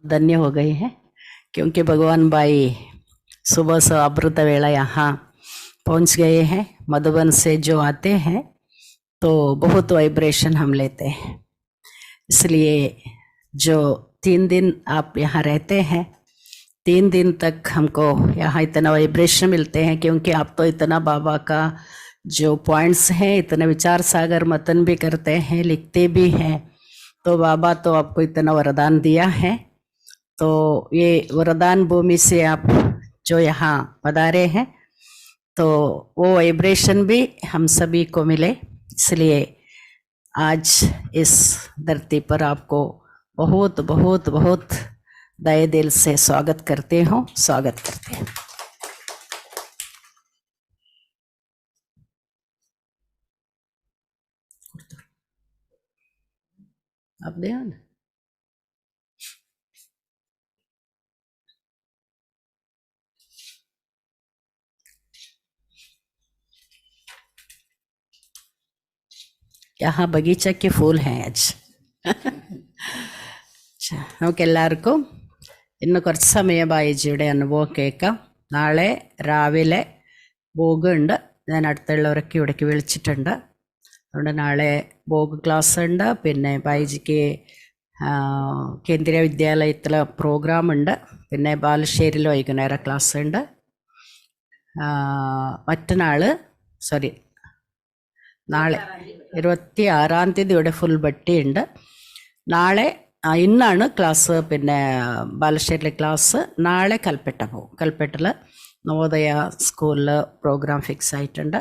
धन्य हो गए हैं, क्योंकि भगवान भाई सुबह से अमृत वेला यहाँ पहुँच गए हैं। मधुबन से जो आते हैं तो बहुत वाइब्रेशन हम लेते हैं, इसलिए जो 3 दिन आप यहाँ रहते हैं 3 दिन तक हमको यहाँ इतना वाइब्रेशन मिलते हैं, क्योंकि आप तो इतना बाबा का जो पॉइंट्स हैं, इतना विचार सागर मतन भी करते हैं, लिखते भी हैं, तो बाबा तो आपको इतना वरदान दिया है। तो ये वरदान भूमि से आप जो यहाँ पधारे हैं तो वो वाइब्रेशन भी हम सभी को मिले, इसलिए आज इस धरती पर आपको बहुत बहुत बहुत दया दिल से स्वागत करते हैं। आप ध्यान यहाँ बगीचा के फूल हैं आज। നമുക്കെല്ലാവർക്കും ഇന്ന് കുറച്ച് സമയം ബായിജിയുടെ അനുഭവം കേൾക്കാം. നാളെ രാവിലെ ഭോഗുണ്ട്, ഞാൻ അടുത്തുള്ളവരൊക്കെ ഇവിടേക്ക് വിളിച്ചിട്ടുണ്ട്. അതുകൊണ്ട് നാളെ ഭോഗ് ക്ലാസ് ഉണ്ട്. പിന്നെ ബായിജിക്ക് കേന്ദ്രീയ വിദ്യാലയത്തിൽ പ്രോഗ്രാം ഉണ്ട്. പിന്നെ ബാലുശ്ശേരിയിൽ വൈകുന്നേരം ക്ലാസ് ഉണ്ട്. മറ്റന്നാൾ നാളെ 26-ാം തീയതി ഇവിടെ ഫുൾ ബട്ടി ഉണ്ട്. നാളെ ഇന്നാണ് ക്ലാസ്, പിന്നെ ബാലുശ്ശേരിയിലെ ക്ലാസ്. നാളെ കൽപ്പറ്റ പോകും. കൽപ്പറ്റയിൽ നവോദയ സ്കൂളിൽ പ്രോഗ്രാം ഫിക്സ് ആയിട്ടുണ്ട്.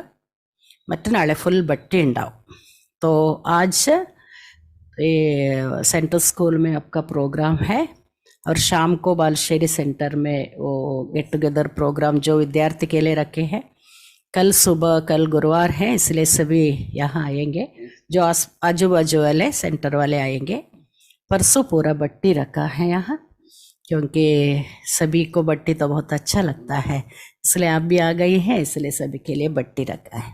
മറ്റന്നാളെ ഫുൾ ബട്ടി ഉണ്ടാവും. तो आज सेंट्रल स्कूल में आपका प्रोग्राम है और शाम को बालश्शेरी सेंटर में वो गेट टुगेदर प्रोग्राम जो विद्यार्थी के लिए रखे हैं. कल सुबह, कल गुरुवार है, इसलिए सभी यहाँ आएंगे. जो आजू बाजू वाले सेंटर वाले आएंगे. परसों पूरा बट्टी रखा है यहाँ, क्योंकि सभी को बट्टी तो बहुत अच्छा लगता है, इसलिए आप भी आ गई हैं, इसलिए सभी के लिए बट्टी रखा है.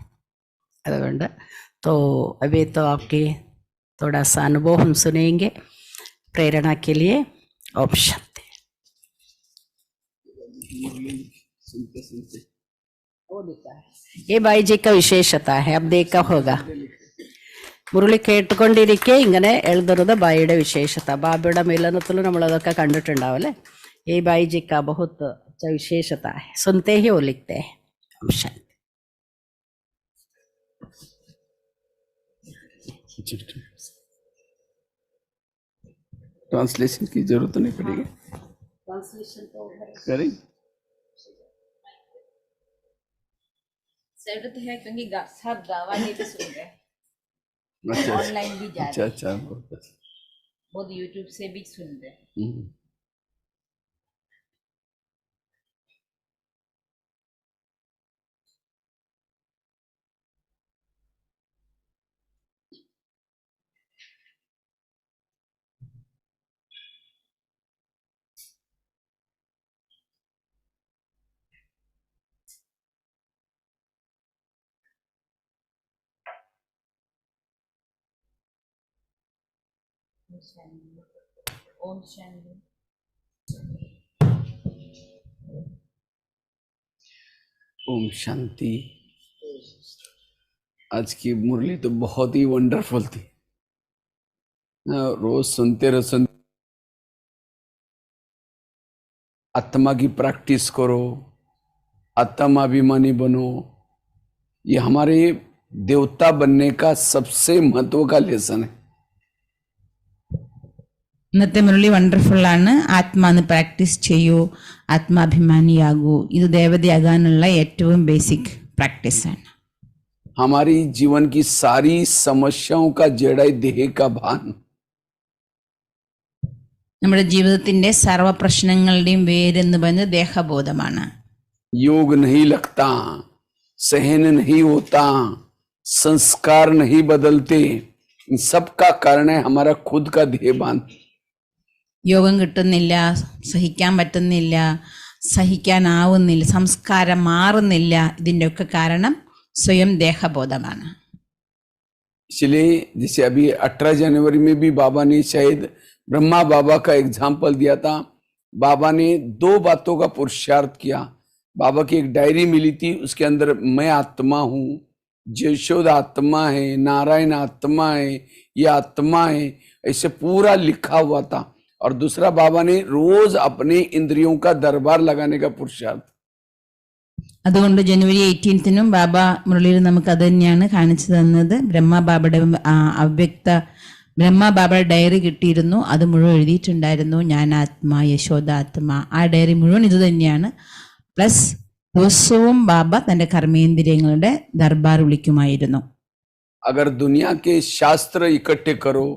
അതുകൊണ്ട് तो अभी तो आपके थोड़ा सा अनुभव हम सुनेंगे प्रेरणा के लिए. ओम शांति. ये भाई जी का विशेषता है, अब देखा होगा. മുരളി കേട്ടുകൊണ്ടിരിക്കെ ഇങ്ങനെ എഴുതുന്നത് ബായിയുടെ വിശേഷത. ബാബയുടെ മിലനത്തിൽ നമ്മളതൊക്കെ കണ്ടിട്ടുണ്ടാവും അല്ലേ. ഈ ബായിജി का बहुत विशेषता है, सुनते ही वो लिखते हैं. ट्रांसलेशन की जरूरत नहीं पड़ेगी. ट्रांसलेशन तो करें जरूरत है, क्योंकि सब गावा नहीं भी सुन रहे, अच्छा ऑनलाइन भी जा अच्छा रहे, अच्छा बहुत यूट्यूब से भी सुन रहे. ओम शांति. ओम शांति. आज की मुरली तो बहुत ही वंडरफुल थी. रोज सुनते रहो, आत्मा की प्रैक्टिस करो, आत्माभिमानी बनो. ये हमारे देवता बनने का सबसे महत्व का लेसन है. ഇന്നത്തെ മുരളി വണ്ടർഫുള്ളാണ്. ആത്മാന്ന് പ്രാക്ടീസ് ചെയ്യൂ, ആത്മാഭിമാനിയാകൂ. ഇത് ദേവതയാകാനുള്ള ഏറ്റവും ബേസിക് പ്രാക്ടീസാണ്. हमारी जीवन की सारी समस्याओं का जड़ है देह का भान. നമ്മുടെ ജീവിതത്തിന്റെ സർവ്വ പ്രശ്നങ്ങളുടെയും വേരെന്ന് പറയുന്നത് ദേഹബോധമാണ്. योग नहीं लगता, सहन नहीं होता, संस्कार नहीं बदलते, इन सब का कारण है हमारा खुद का देहभान. യോഗം കിട്ടുന്നില്ല, സഹിക്കാൻ പറ്റുന്നില്ല, സഹിക്കാനാവുന്നില്ല, സംസ്കാരം മാറുന്നില്ല. ഇതിൻ്റെയൊക്കെ കാരണം സ്വയം ദേഹബോധമാണ്. इसलिए जैसे अभी 18 जनवरी में भी बाबा ने शायद ब्रह्मा बाबा का एग्जाम्पल दिया था। बाबा ने 2 बातों का पुरुषार्थ किया। बाबा की एक डायरी मिली थी, उसके अंदर मैं आत्मा हूँ, यशोदा आत्मा है, नारायण आत्मा है, ये आत्मा है, ऐसे पूरा लिखा हुआ था। और दूसरा, बाबा ने रोज अपने इंद्रियों का दरबार लगाने का पुरुषार्थ। അതുകൊണ്ട് ജനുവരി 18-നും ബാബ മുരളിയിൽ നമുക്ക് അത് തന്നെയാണ് കാണിച്ചു തന്നത്. ബ്രഹ്മബാബയുടെ ഡയറി കിട്ടിയിരുന്നു, അത് മുഴുവൻ എഴുതിയിട്ടുണ്ടായിരുന്നു, ഞാൻ ആത്മാ, യശോദ ആത്മാ. ആ ഡയറി മുഴുവൻ ഇത് തന്നെയാണ്. പ്ലസ് ദിവസവും ബാബ തന്റെ കർമ്മേന്ദ്രിയങ്ങളുടെ ദർബാർ വിളിക്കുമായിരുന്നു. अगर दुनिया के शास्त्र इकट्ठे करो,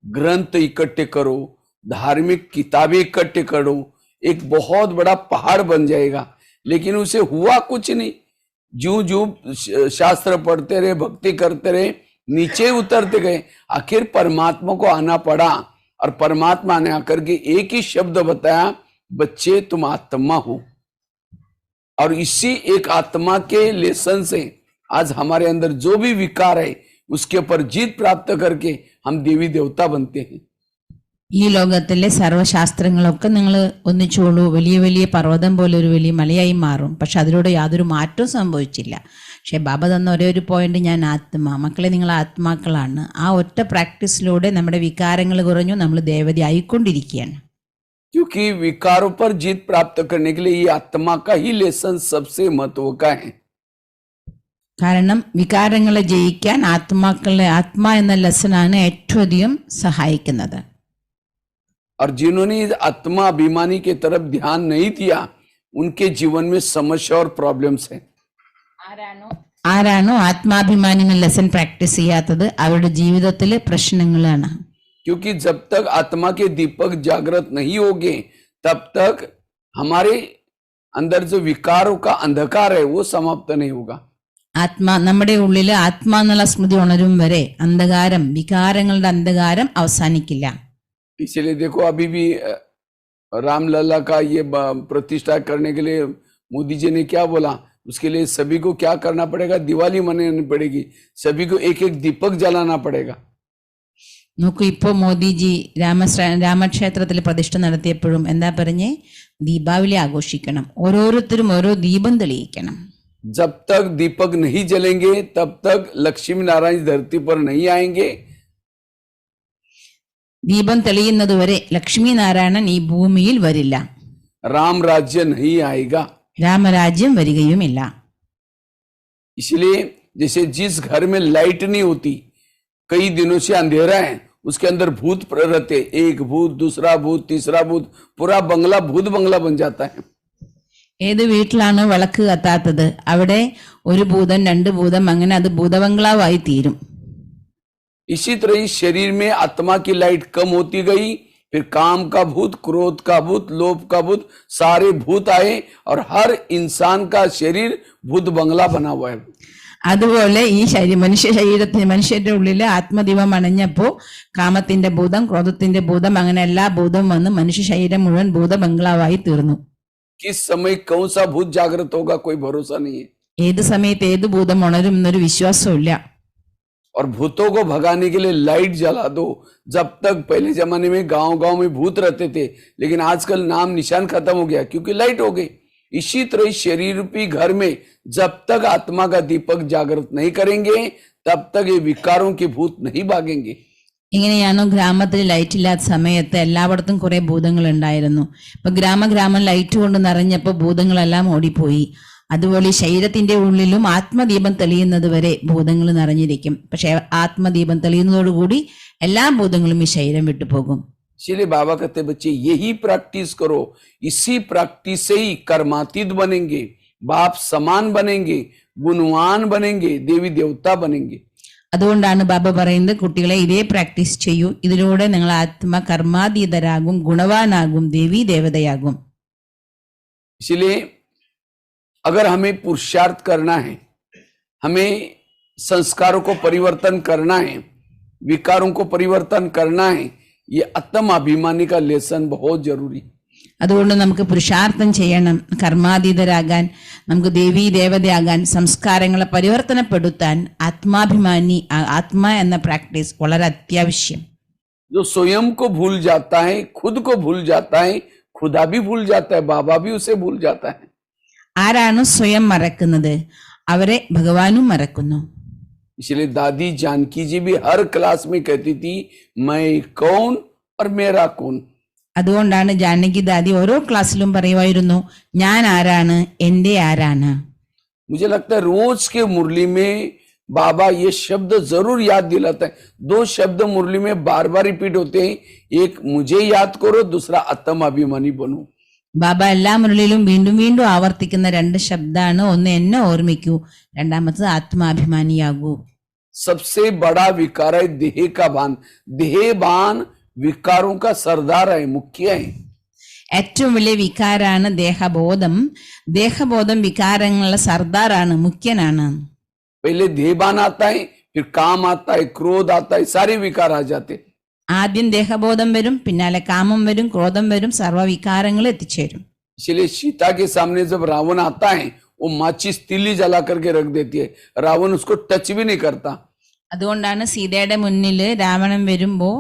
ग्रंथ इकट्ठे करो, धार्मिक किताबें इकट्ठे करो, एक बहुत बड़ा पहाड़ बन जाएगा, लेकिन उसे हुआ कुछ नहीं। जो जो शास्त्र पढ़ते रहे, भक्ति करते रहे, नीचे उतरते गए, आखिर परमात्मा को आना पड़ा। और परमात्मा ने आकर के एक ही शब्द बताया, बच्चे तुम आत्मा हो। और इसी एक आत्मा के लेसन से आज हमारे अंदर जो भी विकार है उसके ऊपर जीत प्राप्त करके हम देवी देवता बनते हैं। ഈ ലോകത്തിലെ സർവ്വശാസ്ത്രങ്ങളൊക്കെ നിങ്ങൾ ഒന്നിച്ചോളൂ, വലിയ വലിയ പർവ്വതം പോലെ ഒരു വലിയ മലയായി മാറും. പക്ഷെ അതിലൂടെ യാതൊരു മാറ്റവും സംഭവിച്ചില്ല. പക്ഷെ ബാബ തന്ന ഒരേ ഒരു പോയിന്റ്, ഞാൻ ആത്മാ. മക്കളെ, നിങ്ങൾ ആത്മാക്കളാണ്. ആ ഒറ്റ പ്രാക്ടീസിലൂടെ നമ്മുടെ വികാരങ്ങൾ കുറഞ്ഞു, നമ്മൾ ദേവത ആയിക്കൊണ്ടിരിക്കുകയാണ്. क्योंकि विकारों पर जीत प्राप्त करने के लिए ये आत्मा का ही लेसन सबसे महत्व का है। കാരണം വികാരങ്ങളെ ജയിക്കാൻ ആത്മാ എന്ന ലെസനാണ് ഏറ്റവും അധികം സഹായിക്കുന്നത്. और जिन्होंने इस आत्मा अभिमानी के तरफ ध्यान नहीं दिया, उनके जीवन में समस्या और प्रॉब्लम्स है। ആരാണോ ആത്മാഭിമാനികൾ ലെസൺ പ്രാക്ടീസ് ചെയ്യാത്തത്, അവരുടെ ജീവിതത്തിലെ പ്രശ്നങ്ങളാണ്. क्योंकि जब तक आत्मा के दीपक जागृत नहीं होंगे, तब तक हमारे अंदर जो विकारों का अंधकार है वो समाप्त नहीं होगा। നമ്മുടെ ഉള്ളിൽ ആത്മാ എന്നുള്ള സ്മൃതി ഉണരും വരെ അന്ധകാരം, വികാരങ്ങളുടെ അന്ധകാരം അവസാനിക്കില്ല. इसलिए देखो, अभी भी रामलला का ये प्रतिष्ठा करने के लिए मोदी जी ने क्या बोला, उसके लिए सभी को क्या करना पड़ेगा, दिवाली मनानी पड़ेगी, सभी को एक एक दीपक जलाना पड़ेगा। നോക്കൂ, ഇപ്പോ മോദിജി രാമക്ഷേത്രത്തിൽ പ്രതിഷ്ഠ നടത്തിയപ്പോഴും എന്താ പറഞ്ഞേ? ദീപാവലി ആഘോഷിക്കണം, ഓരോരുത്തരും ഓരോ ദീപം തെളിയിക്കണം. जब तक दीपक नहीं जलेंगे तब तक लक्ष्मी नारायण धरती पर नहीं आएंगे। ദീപം തെളിയുന്നത് വരെ ലക്ഷ്മി നാരായണൻ ഈ ഭൂമിയിൽ വരില്ല. राम राज्य नहीं आएगा, രാമരാജ്യം വരികയുമില്ല. इसलिए जैसे जिस घर में लाइट नहीं होती, कई दिनों से अंधेरा है, उसके अंदर भूत रहते, एक भूत, दूसरा भूत, तीसरा भूत, पूरा बंगला भूत बंगला बन जाता है। ഏത് വീട്ടിലാണ് വിളക്ക് കത്താത്തത്, അവിടെ ഒരു ഭൂതം, 2 ഭൂതം, അങ്ങനെ അത് ഭൂതബംഗ്ലാവായി തീരും. इसी तरह इस शरीर में आत्मा की लाइट कम होती गई, फिर काम का भूत, क्रोध का भूत, लोभ का भूत, सारे भूत आए और हर इंसान का शरीर भूत बंगला बना हुआ है। അതുപോലെ ഈ മനുഷ്യരുടെ ഉള്ളില് ആത്മദീപം അണഞ്ഞപ്പോ കാമത്തിന്റെ ഭൂതം, ക്രോധത്തിന്റെ ഭൂതം, അങ്ങനെ എല്ലാ ഭൂതവും വന്ന് മനുഷ്യ ശരീരം മുഴുവൻ ഭൂതബംഗ്ലാവായി തീർന്നു. किस समय कौन सा भूत जागृत होगा कोई भरोसा नहीं है। ഏത് സമയത്ത് ഏത് ഭൂതം ഉണരും എന്നൊരു വിശ്വാസമില്ല. और भूतों को भगाने के लिए लाइट जला दो। जब तक पहले जमाने में गांव गांव में भूत रहते थे, लेकिन आजकल नाम निशान खत्म हो गया क्योंकि लाइट हो गई। इसी तरह शरीर रूपी घर में जब तक आत्मा का दीपक जागृत नहीं करेंगे, तब तक ये विकारों के भूत नहीं भागेंगे। ഇങ്ങനെയാണോ ഗ്രാമത്തിൽ ലൈറ്റ് ഇല്ലാത്ത സമയത്ത് എല്ലായിടത്തും കുറെ ഭൂതങ്ങൾ ഉണ്ടായിരുന്നു. ഇപ്പൊ ഗ്രാമം ലൈറ്റ് കൊണ്ട് നിറഞ്ഞപ്പോ ഭൂതങ്ങളെല്ലാം ഓടിപ്പോയി. അതുപോലെ ശരീരത്തിന്റെ ഉള്ളിലും ആത്മദീപം തെളിയുന്നത് വരെ ഭൂതങ്ങൾ നിറഞ്ഞിരിക്കും. പക്ഷെ ആത്മദീപം തെളിയുന്നതോടുകൂടി എല്ലാ ഭൂതങ്ങളും ഈ ശരീരം വിട്ടുപോകും. इसलिए बाबा कहते बच्चे यही प्रैक्टिस करो, इसी प्रैक्टिस से ही कर्मातीत बनेंगे, बाप समान बनेंगे, गुणवान बनेंगे, देवी देवता बनेंगे। അതുകൊണ്ടാണ് ബാബ പറയുന്നത്, കുട്ടികളെ ഇതേ പ്രാക്ടീസ് ചെയ്യൂ, ഇതിലൂടെ നിങ്ങൾ ആത്മ കർമാതീതരാകും, ഗുണവാനാകും, ദേവി ദേവതയാകും. इसलिए अगर हमें पुरुषार्थ करना है, हमें संस्कारों को परिवर्तन करना है, विकारों को परिवर्तन करना है, ये आत्म अभिमानी का लेसन बहुत जरूरी है। അതുകൊണ്ട് നമുക്ക് പുരുഷാർത്ഥം ചെയ്യണം, കർമാതീതരാകാൻ, നമുക്ക് ദേവീ ദേവതയാകാൻ, സംസ്കാരങ്ങളെ പരിവർത്തനപ്പെടുത്താൻ ആത്മാഭിമാനി, ആത്മാ എന്ന പ്രാക്ടീസ് വളരെ അത്യാവശ്യം. जो स्वयं को भूल जाता है, खुद को भूल जाता है, खुदा भी भूल जाता है, बाबा भी उसे भूल जाता है. ആരാണ് സ്വയം മറക്കുന്നത്? അവരെ ഭഗവാനും മറക്കുന്നു. इसलिए दादी जानकी जी भी हर क्लास में कहती थी, मैं कौन और मेरा कौन. അതുകൊണ്ടാണ് ജാനകി ദാദി ഓരോ ക്ലാസ്സിലും പറയുമായിരുന്നു, ഞാൻ ആരാണ്, എന്റെ ആരാണ്. मुझे लगता है रोज के मुरली में बाबा ये शब्द जरूर याद दिलाता है. 2 शब्द मुरली में बार बार रिपीट होते हैं. एक मुझे याद करो, दूसरा आत्म अभिमानी बनो. ബാബ എല്ലാ മുരളിയിലും വീണ്ടും വീണ്ടും ആവർത്തിക്കുന്ന 2 ശബ്ദമാണ്. ഒന്ന് എന്നെ ഓർമ്മിക്കൂ, രണ്ടാമത്തത് ആത്മാഭിമാനിയാകൂ. सबसे बड़ा विकार है देह का भान. देहभान विकारों का सरदार है, मुख्य है. ഏറ്റവും വലിയ വികാരാണ് ദേഹബോധം. ദേഹബോധം വികാരങ്ങളുടെ സർദാറാണ്, മുഖ്യനാണ്. पहले देहभान आता है, फिर काम आता है, क्रोध आता है, सारे विकार आ जाते. ആദ്യം ദേഹബോധം വരും, പിന്നാലെ കാമം വരും, ക്രോധം വരും, സർവ്വവികാരങ്ങൾ എത്തിച്ചേരും. इसलिए सीता के सामने जब रावण आता है, वो माचिस तिल्ली जला करके रख देती है. रावण उसको टच भी नहीं करता. അതുകൊണ്ടാണ് സീതയുടെ മുന്നില് രാവണൻ വരുമ്പോ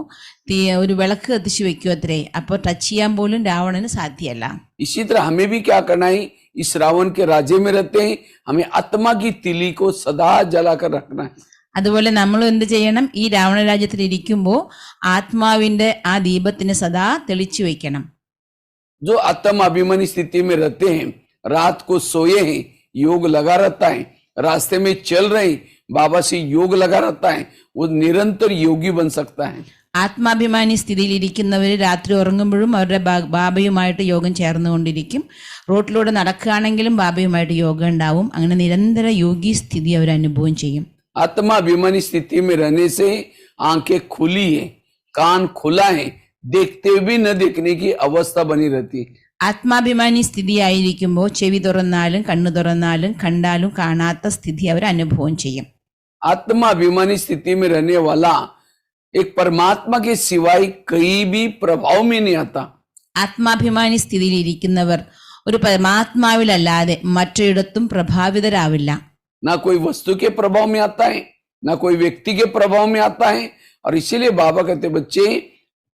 ഒരു വിളക്ക് കത്തിച്ചു വെക്കൂ അത്രേ. അപ്പൊ ടച്ച് ചെയ്യാൻ പോലും രാവണന് സാധ്യമല്ല. इसी तरह हमें भी क्या करना है, इस रावण के राज्य में रहते हैं, हमें आत्मा की तिली को सदा जला कर रखना है. അതുപോലെ നമ്മൾ എന്ത് ചെയ്യണം? ഈ രാവണ രാജ്യത്തിൽ ഇരിക്കുമ്പോ ആത്മാവിന്റെ ആ ദീപത്തിന് സദാ തെളിച്ചു വെക്കണം. जो आत्म अभिमानी स्थिति में रहते हैं, रात को सोए हैं, योग लगा रहता है, रास्ते में चल रहे हैं, बाबा से योग लगा रहता है, वो निरंतर योगी बन सकता है. ആത്മാഭിമാനി സ്ഥിതിയിൽ ഇരിക്കുന്നവർ രാത്രി ഉറങ്ങുമ്പോഴും അവരുടെ ബാബയുമായിട്ട് യോഗം ചേർന്നുകൊണ്ടിരിക്കും. റോട്ടിലൂടെ നടക്കുകയാണെങ്കിലും ബാബയുമായിട്ട് യോഗം ഉണ്ടാവും. അങ്ങനെ നിരന്തര യോഗി സ്ഥിതി അവർ അനുഭവം ചെയ്യും. आत्मा अभिमानी स्थिति में रहने से आंखें खुली है, कान खुला है, देखते भी न देखने की अवस्था बनी रहती है. ആത്മാഭിമാനി സ്ഥിതിയായിരിക്കുമ്പോൾ ചെവി തുറന്നാലും കണ്ണു തുറന്നാലും കണ്ടാലും കാണാത്ത സ്ഥിതി അവർ അനുഭവം ചെയ്യും. आत्मा अभिमानी स्थिति में रहने वाला एक परमात्मा के सिवाय कहीं भी प्रभाव में नहीं आता. ആത്മാഭിമാനി സ്ഥിതിയിൽ ഇരിക്കുന്നവർ ഒരു പരമാത്മാവിലല്ലാതെ മറ്റൊരിടത്തും പ്രഭാവിതരാവില്ല. ना कोई वस्तु के प्रभाव में आता है, ना कोई व्यक्ति के प्रभाव में आता है. और इसीलिए बाबा कहते बच्चे,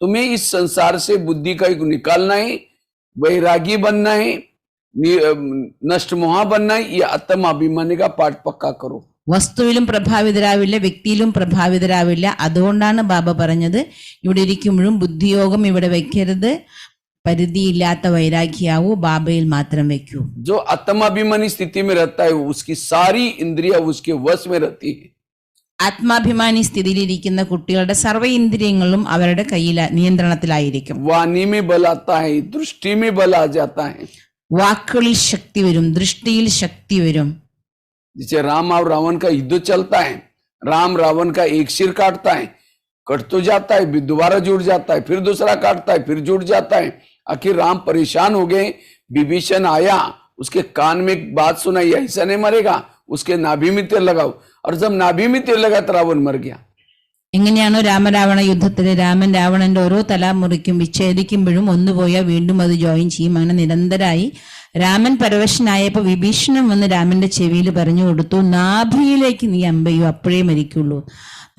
तुम्हें इस संसार से बुद्धि का एक निकालना है, वैरागी बनना है, नष्ट मोहा बनना है. ये आत्म अभिमानी का पाठ पक्का करो. വസ്തുവിലും പ്രഭാവിതരാവില്ല, വ്യക്തിയിലും പ്രഭാവിതരാവില്ല. അതുകൊണ്ടാണ് ബാബ പറഞ്ഞത്, ഇവിടെ ഇരിക്കുമ്പോഴും ബുദ്ധിയോഗം ഇവിടെ വെക്കരുത്, പരിധിയില്ലാത്ത വൈരാഗ്യാവൂ, ബാബയിൽ മാത്രം വെക്കൂ. जो आत्म अभिमानी स्थिति में रहता है, उसकी सारी इंद्रिया उसके वश में रहती है. ആത്മാഭിമാനി സ്ഥിതിയിലിരിക്കുന്ന കുട്ടികളുടെ സർവ്വ ഇന്ദ്രിയങ്ങളും അവരുടെ കയ്യിൽ നിയന്ത്രണത്തിലായിരിക്കും. वाणी में बल आता है, दृष्टि में बल आ जाता है. വാക്കുകളിൽ ശക്തി വരും, ദൃഷ്ടിയിൽ ശക്തി വരും. जैसे राम और रावण का युद्ध चलता है, राम रावण का एक सिर काटता है, कट तो जाता है, दोबारा जुड़ जाता है, फिर दूसरा काटता है, फिर जुड़ जाता है. आखिर राम परेशान हो गए. विभीषण आया, उसके कान में एक बात सुनाई, ऐसा नहीं मरेगा, उसके नाभि में तेल लगाओ. और जब नाभि में तेल लगा तो रावण मर गया. എങ്ങനെയാണോ രാമരാവണ യുദ്ധത്തില് രാമൻ രാവണന്റെ ഓരോ തല മുറിക്കും വിച്ഛേദിക്കുമ്പോഴും ഒന്നുപോയാൽ വീണ്ടും അത് ജോയിൻ ചെയ്യും. അങ്ങനെ നിരന്തരായി രാമൻ പരവശനായപ്പോ വിഭീഷണൻ വന്ന് രാമന്റെ ചെവിയിൽ പറഞ്ഞു കൊടുത്തു, നാഭിയിലേക്ക് നീ അമ്പെയ്യൂ, അപ്പോഴേ മരിക്കുള്ളൂ.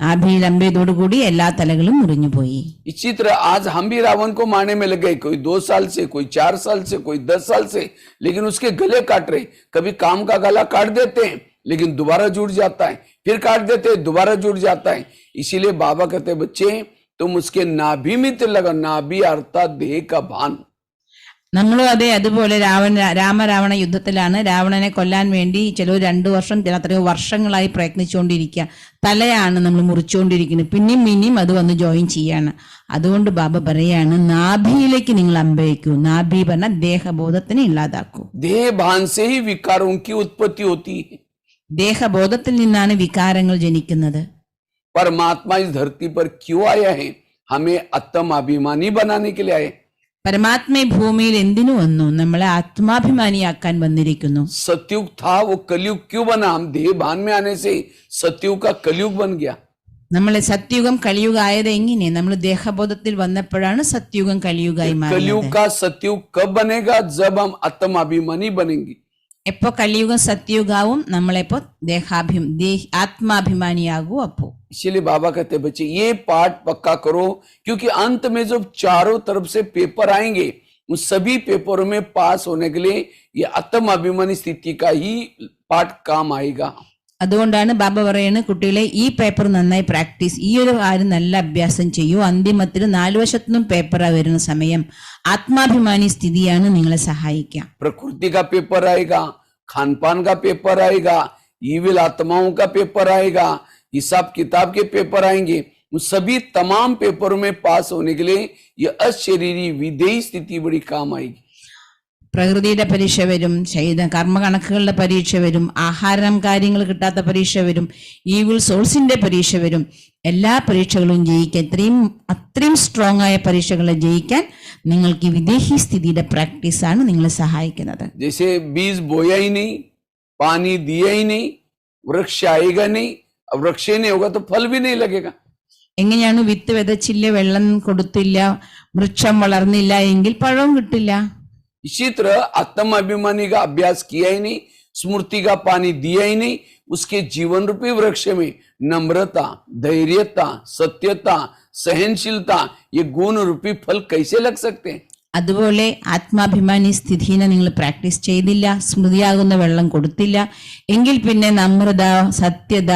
നാഭിയിൽ അമ്പെയ്തോടുകൂടി എല്ലാ തലകളും മുറിഞ്ഞുപോയി. इसी तरह आज हम भी रावण को मारने में लगे, कोई 2 साल से, कोई 4 साल से, कोई 10 साल से, लेकिन उसके गले काट रहे. कभी काम का गला काट देते हैं, लेकिन दोबारा जुड़ जाता है, फिर काट देते हैं, दोबारा जुड़ जाता है. इसीलिए बाबा कहते बच्चे, तुम उसके नाभि में तेल लगा. नाभि अर्थात देह का भान. നമ്മളും അതെ, അതുപോലെ രാമരാവണ യുദ്ധത്തിലാണ് രാവണനെ കൊല്ലാൻ വേണ്ടി ചിലർ 2 വർഷം, അത്രയോ വർഷങ്ങളായി പ്രയത്നിച്ചുകൊണ്ടിരിക്കുക. തലയാണ് നമ്മൾ മുറിച്ചുകൊണ്ടിരിക്കുന്നത്, പിന്നെയും അത് വന്ന് ജോയിൻ ചെയ്യാണ്. അതുകൊണ്ട് ബാബ പറയാണ്, നാഭിയിലേക്ക് നിങ്ങൾ അമ്പയക്കൂ. നാഭി പറഞ്ഞ ദേഹബോധത്തിനെ ഇല്ലാതാക്കൂ. देह भान से ही विकारों की उत्पत्ति होती है. ദേഹബോധത്തിൽ നിന്നാണ് വികാരങ്ങൾ ജനിക്കുന്നത്. परमात्मा इस धरती पर क्यों आया है? हमें आत्म अभिमानी बनाने के लिए आए. പരമാത്മ ഭൂമിയിൽ എന്തിനു വന്നു? നമ്മളെ ആത്മാഭിമാനിയാക്കാൻ വന്നിരിക്കുന്നു. सतयुग था, वो कलयुग क्यों बना? हम देह भान में आने से सतयुग का कलयुग बन गया. നമ്മളെ സത്യുഗം കലിയുഗം ആയത് എങ്ങനെ? നമ്മൾ ദേഹബോധത്തിൽ വന്നപ്പോഴാണ് സത്യുഗം കലിയുഗമായി മാറിയത്. कलयुग का सतयुग कब बनेगा? जब हम आत्म अभिमानी बनेंगे. എപ്പോ കലിയുഗം സത്യയുഗാവും നമ്മളെപ്പോ ആത്മാഭിമാനിയാകൂ അപ്പോ. इसीलिए बाबा कहते हैं बच्चे ये पाठ पक्का करो, क्योंकि अंत में जो चारों तरफ से पेपर आएंगे उन सभी पेपरों में पास होने के लिए ये आत्म अभिमानी स्थिति का ही पाठ काम आएगा. അതുകൊണ്ടാണ് ബാബ പറയുന്നത്, കുട്ടികളെ ഈ പേപ്പർ നന്നായി പ്രാക്ടീസ്, ഈ ഒരു കാര്യം നല്ല അഭ്യാസം ചെയ്യൂ. അന്തിമത്തിൽ 4 വശത്തുനിന്നും പേപ്പർ വരുന്ന സമയം ആത്മാഭിമാനി സ്ഥിതിയാണ് നിങ്ങളെ സഹായിക്കുക. प्रकृति का पेपर आएगा, खान पान का पेपर आएगा, ईविल आत्माओं का पेपर आएगा, हिसाब किताब के पेपर आएंगे. उन सभी तमाम पेपरों में पास होने के लिए ये अशरीरी विधेयी स्थिति बड़ी काम आएगी. പ്രകൃതിയുടെ പരീക്ഷ വരും, കർമ്മകണക്കുകളുടെ പരീക്ഷ വരും, ആഹാരം കാര്യങ്ങൾ കിട്ടാത്ത പരീക്ഷ വരും, ഈവിൾ സോൾസിന്റെ പരീക്ഷ വരും. എല്ലാ പരീക്ഷകളും ജയിക്കാൻ, അത്രയും സ്ട്രോങ് ആയ പരീക്ഷകളെ ജയിക്കാൻ നിങ്ങൾക്ക് ഈ വിദേഹി സ്ഥിതിയുടെ പ്രാക്ടീസാണ് നിങ്ങളെ സഹായിക്കുന്നത്. जैसे बीज बोया ही नहीं, पानी दिया ही नहीं, वृक्ष आएगा नहीं, वृक्ष नहीं होगा तो फल भी नहीं लगेगा. എങ്ങനെയാണ് വിത്ത് വിതച്ചില്ല, വെള്ളം കൊടുത്തില്ല, വൃക്ഷം വളർന്നില്ല എങ്കിൽ പഴവും കിട്ടില്ല. इसी तरह आत्म अभिमानी का अभ्यास किया ही नहीं, स्मृति का पानी दिया ही नहीं, उसके जीवन रूपी वृक्ष में नम्रता, धैर्यता, सत्यता, सहनशीलता ये गुण रूपी फल कैसे लग सकते हैं? അതുപോലെ ആത്മാഭിമാനി സ്ഥിതിനെ നിങ്ങൾ പ്രാക്ടീസ് ചെയ്തില്ല, സ്മൃതിയാകുന്ന വെള്ളം കൊടുത്തില്ല എങ്കിൽ പിന്നെ നമ്രത, സത്യത,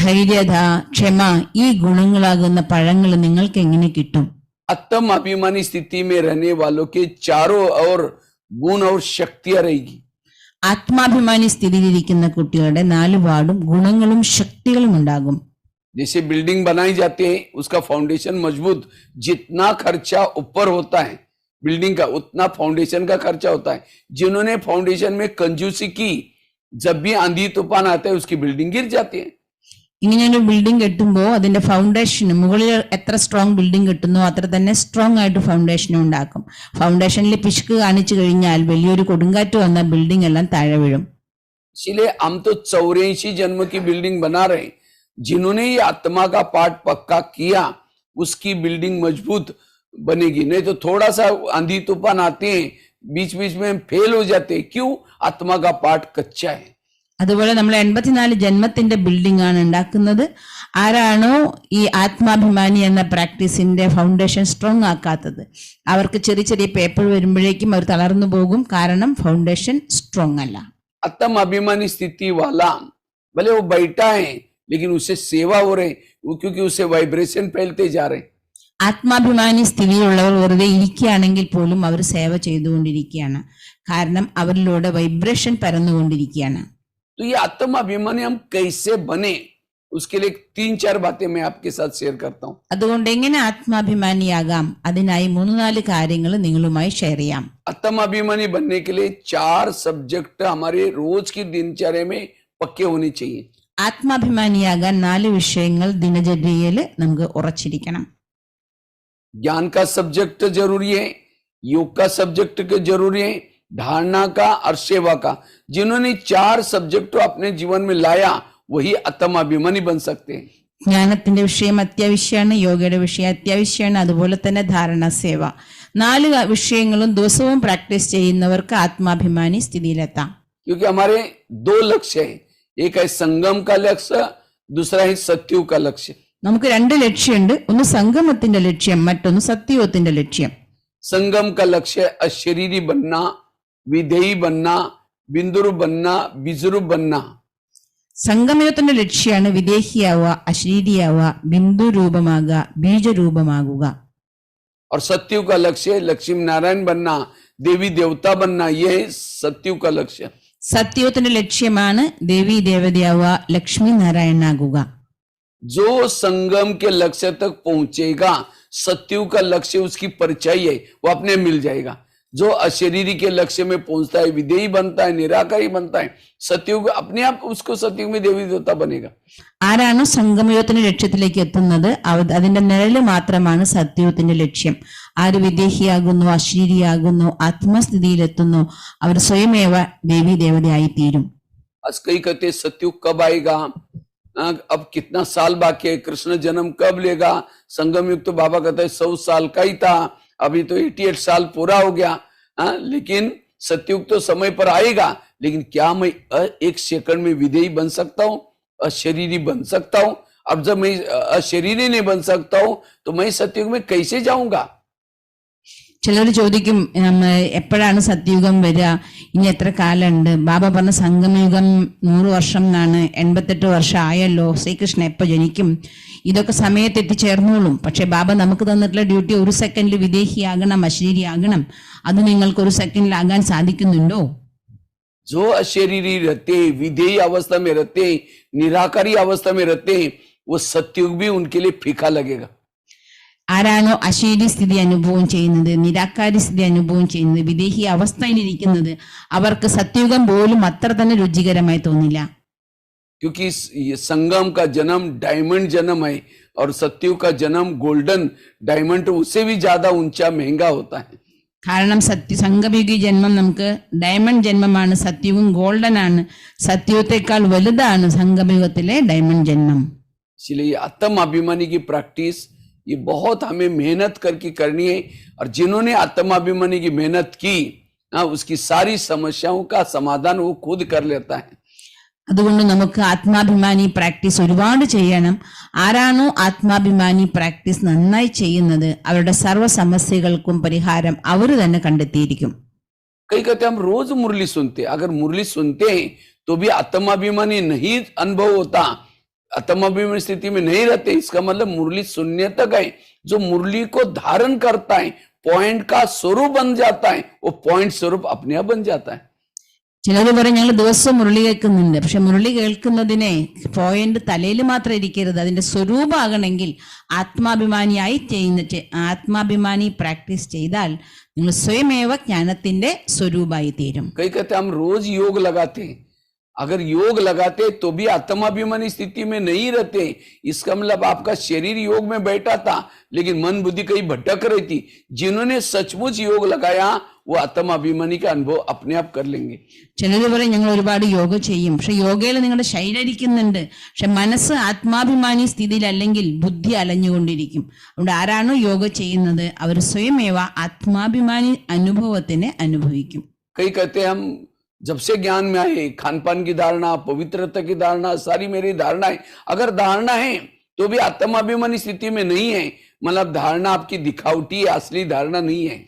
ധൈര്യത, ക്ഷമ ഈ ഗുണങ്ങളാകുന്ന പഴങ്ങൾ നിങ്ങൾക്ക് എങ്ങനെ കിട്ടും? आत्म अभिमानी स्थिति में रहने वालों के चारों ओर गुण और शक्तियां रहेगी. ആത്മാഭിമാനി സ്ഥിതിയിലിരിക്കുന്ന കുട്ടികളുടെ 4 പാടും ഗുണങ്ങളും ശക്തികളും ഉണ്ടാകും. जैसे बिल्डिंग बनाई जाती है उसका फाउंडेशन मजबूत, जितना खर्चा ऊपर होता है बिल्डिंग का उतना फाउंडेशन का खर्चा होता है. जिन्होंने फाउंडेशन में कंजूसी की, जब भी आंधी तूफान आता है उसकी बिल्डिंग गिर जाती है. ഇങ്ങനെയൊരു ബിൽഡിംഗ് കെട്ടുമ്പോൾ അതിന്റെ ഫൗണ്ടേഷൻ, മുകളിൽ എത്ര സ്ട്രോങ് ബിൽഡിംഗ് കെട്ടുന്നോ അത്ര തന്നെ സ്ട്രോങ് ആയിട്ട് ഫൗണ്ടേഷൻ ഉണ്ടാക്കും. ഫൗണ്ടേഷനിൽ പിശുക്ക് കാണിച്ചു കഴിഞ്ഞാൽ വലിയൊരു കൊടുങ്കാറ്റ് വന്ന ബിൽഡിംഗ് എല്ലാം താഴെ വീഴും. इसलिए हम तो 84 जन्म की बिल्डिंग बना रहे हैं. जिन्होंने ये आत्मा का पाठ पक्का किया उसकी बिल्डिंग मजबूत बनेगी. नहीं तो थोड़ा सा आंधी तूफान आते हैं, बीच बीच में फेल हो जाते हैं. क्यों? आत्मा का पाठ कच्चा है. അതുപോലെ നമ്മൾ 84 ജന്മത്തിന്റെ ബിൽഡിംഗ് ആണ് ഉണ്ടാക്കുന്നത്. ആരാണോ ഈ ആത്മാഭിമാനി എന്ന പ്രാക്ടീസിന്റെ ഫൗണ്ടേഷൻ സ്ട്രോങ് ആക്കാത്തത്, അവർക്ക് ചെറിയ ചെറിയ പേപ്പർ വരുമ്പോഴേക്കും അവർ തളർന്നു പോകും. കാരണം ഫൗണ്ടേഷൻ സ്ട്രോങ് അല്ല. आत्म अभिमानी स्थिति वाला भले वो बैठा है लेकिन उसे सेवा हो रहे, क्योंकि उसे वाइब्रेशन फैलते जा रहे. ആത്മാഭിമാനി സ്ഥിതിയുള്ളവർ വെറുതെ ഇരിക്കുകയാണെങ്കിൽ പോലും അവർ സേവ ചെയ്തുകൊണ്ടിരിക്കുകയാണ്. കാരണം അവരിലൂടെ വൈബ്രേഷൻ പരന്നുകൊണ്ടിരിക്കുകയാണ്. तो ये आत्म अभिमानी हम कैसे बने, उसके लिए 3-4 बातें मैं आपके साथ शेयर करता हूँ. അതുകൊണ്ട് എങ്ങനെ ആത്മാഭിമാനിയാകാം, അതിനായി 3-4 കാര്യങ്ങൾ നിങ്ങളുമായി ഷെയർ ചെയ്യാം. आत्म अभिमानी बनने के लिए 4 सब्जेक्ट हमारे रोज की दिनचर्या में पक्के होने चाहिए. ആത്മാഭിമാനിയാകാൻ 4 വിഷയങ്ങൾ ദിനചര്യയിൽ നമുക്ക് ഉറച്ചിരിക്കണം. ज्ञान का सब्जेक्ट जरूरी है, योग का सब्जेक्ट जरूरी है, धारणा का और सेवा का. जिन्होंने 4 सब्जेक्ट अपने जीवन में लाया वही आत्म अभिमानी बन सकते हैं. ജ്ഞാനത്തിന്റെ വിഷയം അത്യാവശ്യമാണ്, യോഗയുടെ വിഷയം അത്യാവശ്യമാണ്, അതുപോലെ തന്നെ ധാരണ, സേവ, 4 വിഷയങ്ങളും ദിവസവും പ്രാക്ടീസ് ചെയ്യുന്നവർക്ക് ആത്മാഭിമാനി സ്ഥിതിയിലെത്താം. क्योंकि हमारे 2 लक्ष्य है, एक है संगम का लक्ष्य, दूसरा है सत्युग का लक्ष्य. നമുക്ക് 2 ലക്ഷ്യമുണ്ട്. ഒന്ന് സംഗമത്തിന്റെ ലക്ഷ്യം, മറ്റൊന്ന് സത്യയുഗത്തിന്റെ ലക്ഷ്യം. संगम का लक्ष्य अशरीरी बनना, विधेयी बनना, बिंदुरु बनना, बीजरू बनना. സംഗമയുഗത്തിന്റെ ലക്ഷ്യമാണ് വിദേഹിയാവുക, അശരീരിയാവുക, ബിന്ദു രൂപമാകുക, ബീജരൂപമാകുക. और सत्युग का लक्ष्य लक्ष्मी नारायण बनना, देवी देवता बनना. यह है सत्युग का लक्ष्य. സത്യയുഗത്തിന്റെ ലക്ഷ്യമാണ് ദേവി ദേവതയാവുക, ലക്ഷ്മി നാരായണനാകുക. जो संगम के लक्ष्य तक पहुंचेगा, सत्युग का लक्ष्य उसकी परिचय है, वो अपने मिल जाएगा. जो अशरीरी के लक्ष्य में पहुंचता है, विधेयी बनता है, निराकारी बनता है, सत्युग अपने आप उसको सत्युग में देवी देवता बनेगा. ആരാണോ സംഗമയുഗത്തിന്റെ ലക്ഷ്യത്തിലേക്ക് എത്തുന്നത് അതിന്റെ നിഴല് മാത്രമാണ് സത്യയുഗത്തിന്റെ ലക്ഷ്യം. ആര് വിദേഹിയാകുന്നു, അശരീരിയാകുന്നു, ആത്മസ്ഥിതിയിലെത്തുന്നു, അവർ സ്വയമേവ ദേവി ദേവതയായി തീരും. आज कई कहते सत्युग कब आएगा, अब कितना साल बाकी है, कृष्ण जन्म कब लेगा. संगम युग तो बाबा कहता है 100 साल का ही था, अभी तो 88 साल पूरा हो गया. लेकिन सत्युग तो समय पर आएगा, लेकिन क्या मैं एक सेकंड में विधेयी बन सकता हूँ, अशरीरी बन सकता हूँ? अब जब मैं अशरीरी नहीं बन सकता हूँ तो मैं सत्युग में कैसे जाऊंगा? ചിലർ ചോദിക്കും എപ്പോഴാണ് സത്യയുഗം വരിക, ഇനി എത്ര കാലമുണ്ട്? ബാബ പറഞ്ഞ സംഗമയുഗം 100 വർഷം എന്നാണ്, 88 വർഷം ആയല്ലോ, ശ്രീകൃഷ്ണൻ എപ്പോൾ ജനിക്കും? ഇതൊക്കെ സമയത്ത് എത്തിച്ചേർന്നോളും. പക്ഷെ ബാബ നമുക്ക് തന്നിട്ടുള്ള ഡ്യൂട്ടി 1 സെക്കൻഡിൽ വിദേഹിയാകണം, അശരീരിയാകണം. അത് നിങ്ങൾക്ക് 1 സെക്കൻഡിലാകാൻ സാധിക്കുന്നുണ്ടോ? जो अशरीरी रहते, विधेयी अवस्था में रहते, निराकारी अवस्था में रहते, वो सत्युग भी उनके लिए फीका लगेगा। ആരാണോ അശരീരി സ്ഥിതി അനുഭവം ചെയ്യുന്നത്, നിരാകാരി സ്ഥിതി അനുഭവം ചെയ്യുന്നത്, വിദേഹി അവസ്ഥയിലിരിക്കുന്നത്, അവർക്ക് സത്യയുഗം പോലും അത്ര തന്നെ രുചികരമായി തോന്നില്ല. क्योंकि ये संगम का जन्म डायमंड जन्म है और सत्युग का जन्म गोल्डन डायमंड उससे भी ज्यादा ऊंचा महंगा होता है। കാരണം സംഗമയുഗി ജന്മം നമുക്ക് ഡയമണ്ട് ജന്മമാണ്, സത്യവും ഗോൾഡൻ ആണ്. സത്യത്തേക്കാൾ വലുതാണ് സംഗമയുഗത്തിലെ ഡയമണ്ട് ജന്മം. इसलिए आत्म अभिमानी की प्रैक्टिस ये बहुत हमें मेहनत करके करनी है, और जिन्होंने आत्माभिमानी की मेहनत की उसकी सारी समस्याओं का समाधान वो खुद कर लेता है। അതുകൊണ്ട് നമുക്ക് ആത്മാഭിമാനി പ്രാക്ടീസ് ഒരുപാട് ചെയ്യണം. ആരാണോ ആത്മാഭിമാനി പ്രാക്ടീസ് നന്നായി ചെയ്യുന്നത് അവരുടെ സർവ്വ സമസ്യകൾക്കും പരിഹാരം അവർ തന്നെ കണ്ടെത്തിയിരിക്കും. कई कहते हम रोज मुरली सुनते, अगर मुरली सुनते हैं तो भी आत्माभिमानी नहीं अनुभव होता, आत्माभिमानी स्थिति में नहीं रहते, इसका मतलब मुरली सुनने तक है। जो मुरली को धारण करता है, पॉइंट का स्वरूप बन जाता है, वो पॉइंट स्वरूप अपने आप बन जाता है। ചിലർ പറയും ഞങ്ങൾ ദിവസവും മുരളി കേൾക്കുന്നുണ്ട്, പക്ഷെ മുരളി കേൾക്കുന്നതിനെ പോയിന്റ് തലയിൽ മാത്രം ഇരിക്കരുത്, അതിന്റെ സ്വരൂപമാകണമെങ്കിൽ ആത്മാഭിമാനി പ്രാക്ടീസ് ചെയ്താൽ നിങ്ങൾ സ്വയമേവ ജ്ഞാനത്തിന്റെ സ്വരൂപമായി തീരും. कई कहते हम रोज योग लगाते हैं, अगर योग लगाते तो भी आत्माभिमानी स्थिति में नहीं रहते, इसका मतलब आपका शरीर योग में बैठा था लेकिन मन बुद्धि कहीं भटक रही थी। जिन्होंने सचमुच योग लगाया वो आत्माभिमानी का अनुभव अपने आप कर लेंगे। ചിലർ പറയും ഞങ്ങൾ ഒരുപാട് യോഗ ചെയ്യും, പക്ഷെ യോഗയിൽ നിങ്ങളുടെ ശരീരം ഇരിക്കുന്നുണ്ട്, പക്ഷെ മനസ്സ് ആത്മാഭിമാനി സ്ഥിതിയിൽ അല്ലെങ്കിൽ ബുദ്ധി അലഞ്ഞുകൊണ്ടിരിക്കും. അതുകൊണ്ട് ആരാണോ യോഗ ചെയ്യുന്നത് അവർ സ്വയമേവ ആത്മാഭിമാനി അനുഭവത്തിനെ അനുഭവിക്കും. कई कहते हम जब से ज्ञान में आए, खान पान की धारणा, पवित्रता की धारणा, सारी मेरी धारणा है। अगर धारणा है तो भी आत्माभिमानी स्थिति में नहीं है, मतलब धारणा आपकी दिखावटी है, असली धारणा नहीं है।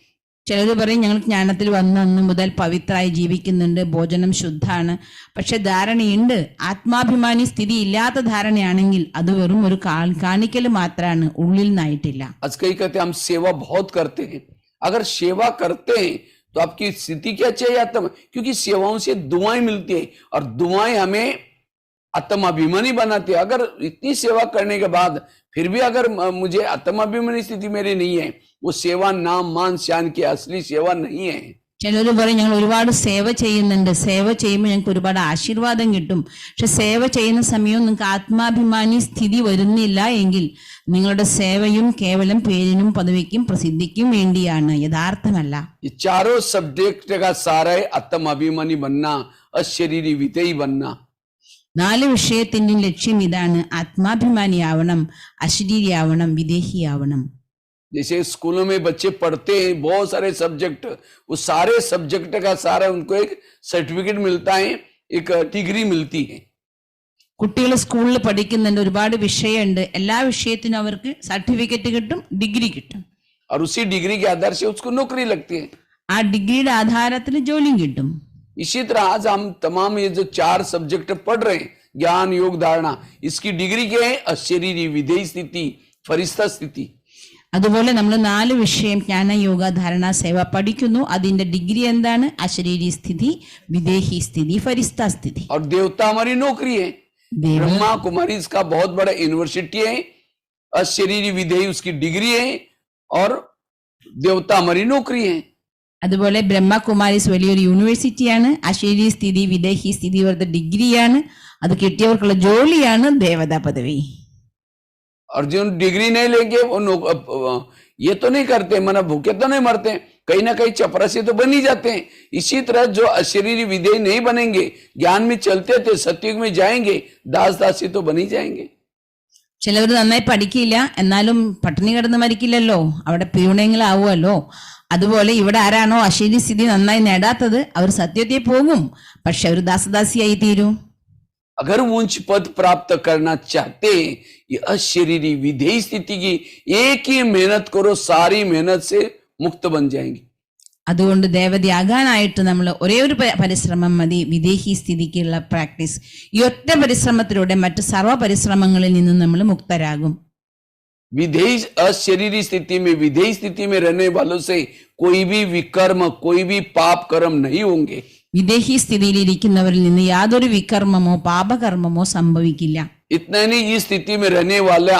ചിലർ പറയും ഞങ്ങൾ ജ്ഞാനത്തിൽ വന്ന അന്ന് മുതൽ പവിത്രമായി ജീവിക്കുന്നുണ്ട്, ഭോജനം ശുദ്ധാണ്, പക്ഷെ ധാരണയുണ്ട്. ആത്മാഭിമാനി സ്ഥിതി ഇല്ലാത്ത ധാരണയാണെങ്കിൽ അത് വെറും ഒരു കാണിക്കൽ മാത്രമാണ്, ഉള്ളിൽ നിന്നായിട്ടില്ല. आज कई कहते हम सेवा बहुत करते हैं, अगर सेवा करते हैं तो आपकी स्थिति क्या चाहिए? आत्मा, क्योंकि सेवाओं से दुआएं मिलती है और दुआएं हमें आत्माभिमानी बनाती है। अगर इतनी सेवा करने के बाद फिर भी अगर मुझे आत्माभिमानी स्थिति मेरी नहीं है, वो सेवा नाम मान शान की असली सेवा नहीं है। ചിലർ പറയും ഞങ്ങൾ ഒരുപാട് സേവ ചെയ്യുന്നുണ്ട്, സേവ ചെയ്യുമ്പോൾ ഞങ്ങൾക്ക് ഒരുപാട് ആശീർവാദം കിട്ടും, പക്ഷെ സേവ ചെയ്യുന്ന സമയവും നിങ്ങൾക്ക് ആത്മാഭിമാനി സ്ഥിതി വരുന്നില്ല എങ്കിൽ നിങ്ങളുടെ സേവയും കേവലം പേരിനും പദവിക്കും പ്രസിദ്ധിക്കും വേണ്ടിയാണ്, യഥാർത്ഥമല്ല. ये चारों सब्जेक्ट का सारा है आत्माभिमानी बनना, अशरीरी विधेयी बनना। 4 വിഷയത്തിന്റെ ലക്ഷ്യം ഇതാണ്: ആത്മാഭിമാനിയാവണം, അശരീരിയാവണം, വിദേഹിയാവണം. जैसे स्कूलों में बच्चे पढ़ते हैं बहुत सारे सब्जेक्ट, वो सारे सब्जेक्ट का सारा उनको एक सर्टिफिकेट मिलता है, एक डिग्री मिलती है। കുട്ടികൾ സ്കൂളിൽ പഠിക്കുന്നുണ്ട്, ഒരുപാട് വിഷയമുണ്ട്, എല്ലാ വിഷയത്തിനും അവർക്ക് സർട്ടിഫിക്കറ്റ് കിട്ടും, ഡിഗ്രി കിട്ടും, और उसी डिग्री के आधार से उसको नौकरी लगती है। ആ ഡിഗ്രിയുടെ ആധാരത്തിൽ ജോലിയും കിട്ടും. इसी तरह आज हम तमाम ये जो 4 सब्जेक्ट पढ़ रहे हैं, ज्ञान योग धारणा, इसकी डिग्री क्या है? अशरीरी विधेयी स्थिति, फरिश्ता स्थिति। അതുപോലെ നമ്മൾ 4 വിഷയം ജ്ഞാന യോഗ ധാരണ സേവ പഠിക്കുന്നു, അതിന്റെ ഡിഗ്രി എന്താണ്? അശരീരി സ്ഥിതി, വിദേഹി സ്ഥിതി, ഫരിസ്ത സ്ഥിതി. और देवता हमारी नौकरी है, ब्रह्मा कुमारी इसका बहुत बड़ा यूनिवर्सिटी है, अशरीरी विधेयी उसकी डिग्री है और देवता हमारी नौकरी है। അതുപോലെ ബ്രഹ്മകുമാരീസ് വലിയൊരു യൂണിവേഴ്സിറ്റിയാണ്, അശരീരി സ്ഥിതി വിദേഹി സ്ഥിതി ഇവരുടെ ഡിഗ്രിയാണ്, അത് കിട്ടിയവർക്കുള്ള ജോലിയാണ് ദേവതാ പദവി. और जो डिग्री नहीं लेंगे वो ये तो नहीं करते, मतलब भूखे तो नहीं मरते, कहीं ना कहीं चपरासी तो बन ही जाते हैं। इसी तरह जो अशरीरी विधेयी नहीं बनेंगे, ज्ञान में चलते थे, सत्युग में जाएंगे, दास दासी तो बन ही जाएंगे। ചിലവർ നന്നായി പഠിക്കില്ല, എന്നാലും പട്ടിണി കിടന്ന് മരിക്കില്ലല്ലോ, അവിടെ പ്യൂണങ്ങളാവുമല്ലോ. അതുപോലെ ഇവിടെ ആരാണോ അശരീരി സ്ഥിതി നന്നായി നേടാത്തത് അവർ സത്യത്തെ പോകും, പക്ഷെ അവർ ദാസദാസിയായി തീരും. अगर उच्च पद प्राप्त करना चाहते हैं, ये अशरीरी विधेयी स्थिति की एक ही मेहनत करो, सारी मेहनत से मुक्त बन जाएंगे. അതുകൊണ്ട് ദേവതയാകാനായിട്ട് നമ്മൾ ഒരേ ഒരു പരിശ്രമം മതി, വിദേഹി സ്ഥിതിക്കുള്ള പ്രാക്ടീസ്. ഈ ഒറ്റ പരിശ്രമത്തിലൂടെ മറ്റു സർവ്വ പരിശ്രമങ്ങളിൽ നിന്നും നമ്മൾ മുക്തരാകും. विधेयी अशरीरी स्थिति में, विधेयी स्थिति में रहने वालों से कोई भी विकर्म, कोई भी पाप कर्म नहीं होंगे. വിദേഹി സ്ഥിതിയിൽ ഇരിക്കുന്നവരിൽ നിന്ന് യാതൊരു വികർമ്മമോ പാപകർമ്മമോ സംഭവിക്കില്ല. इतना नहीं, इस स्थिति में रहने वाला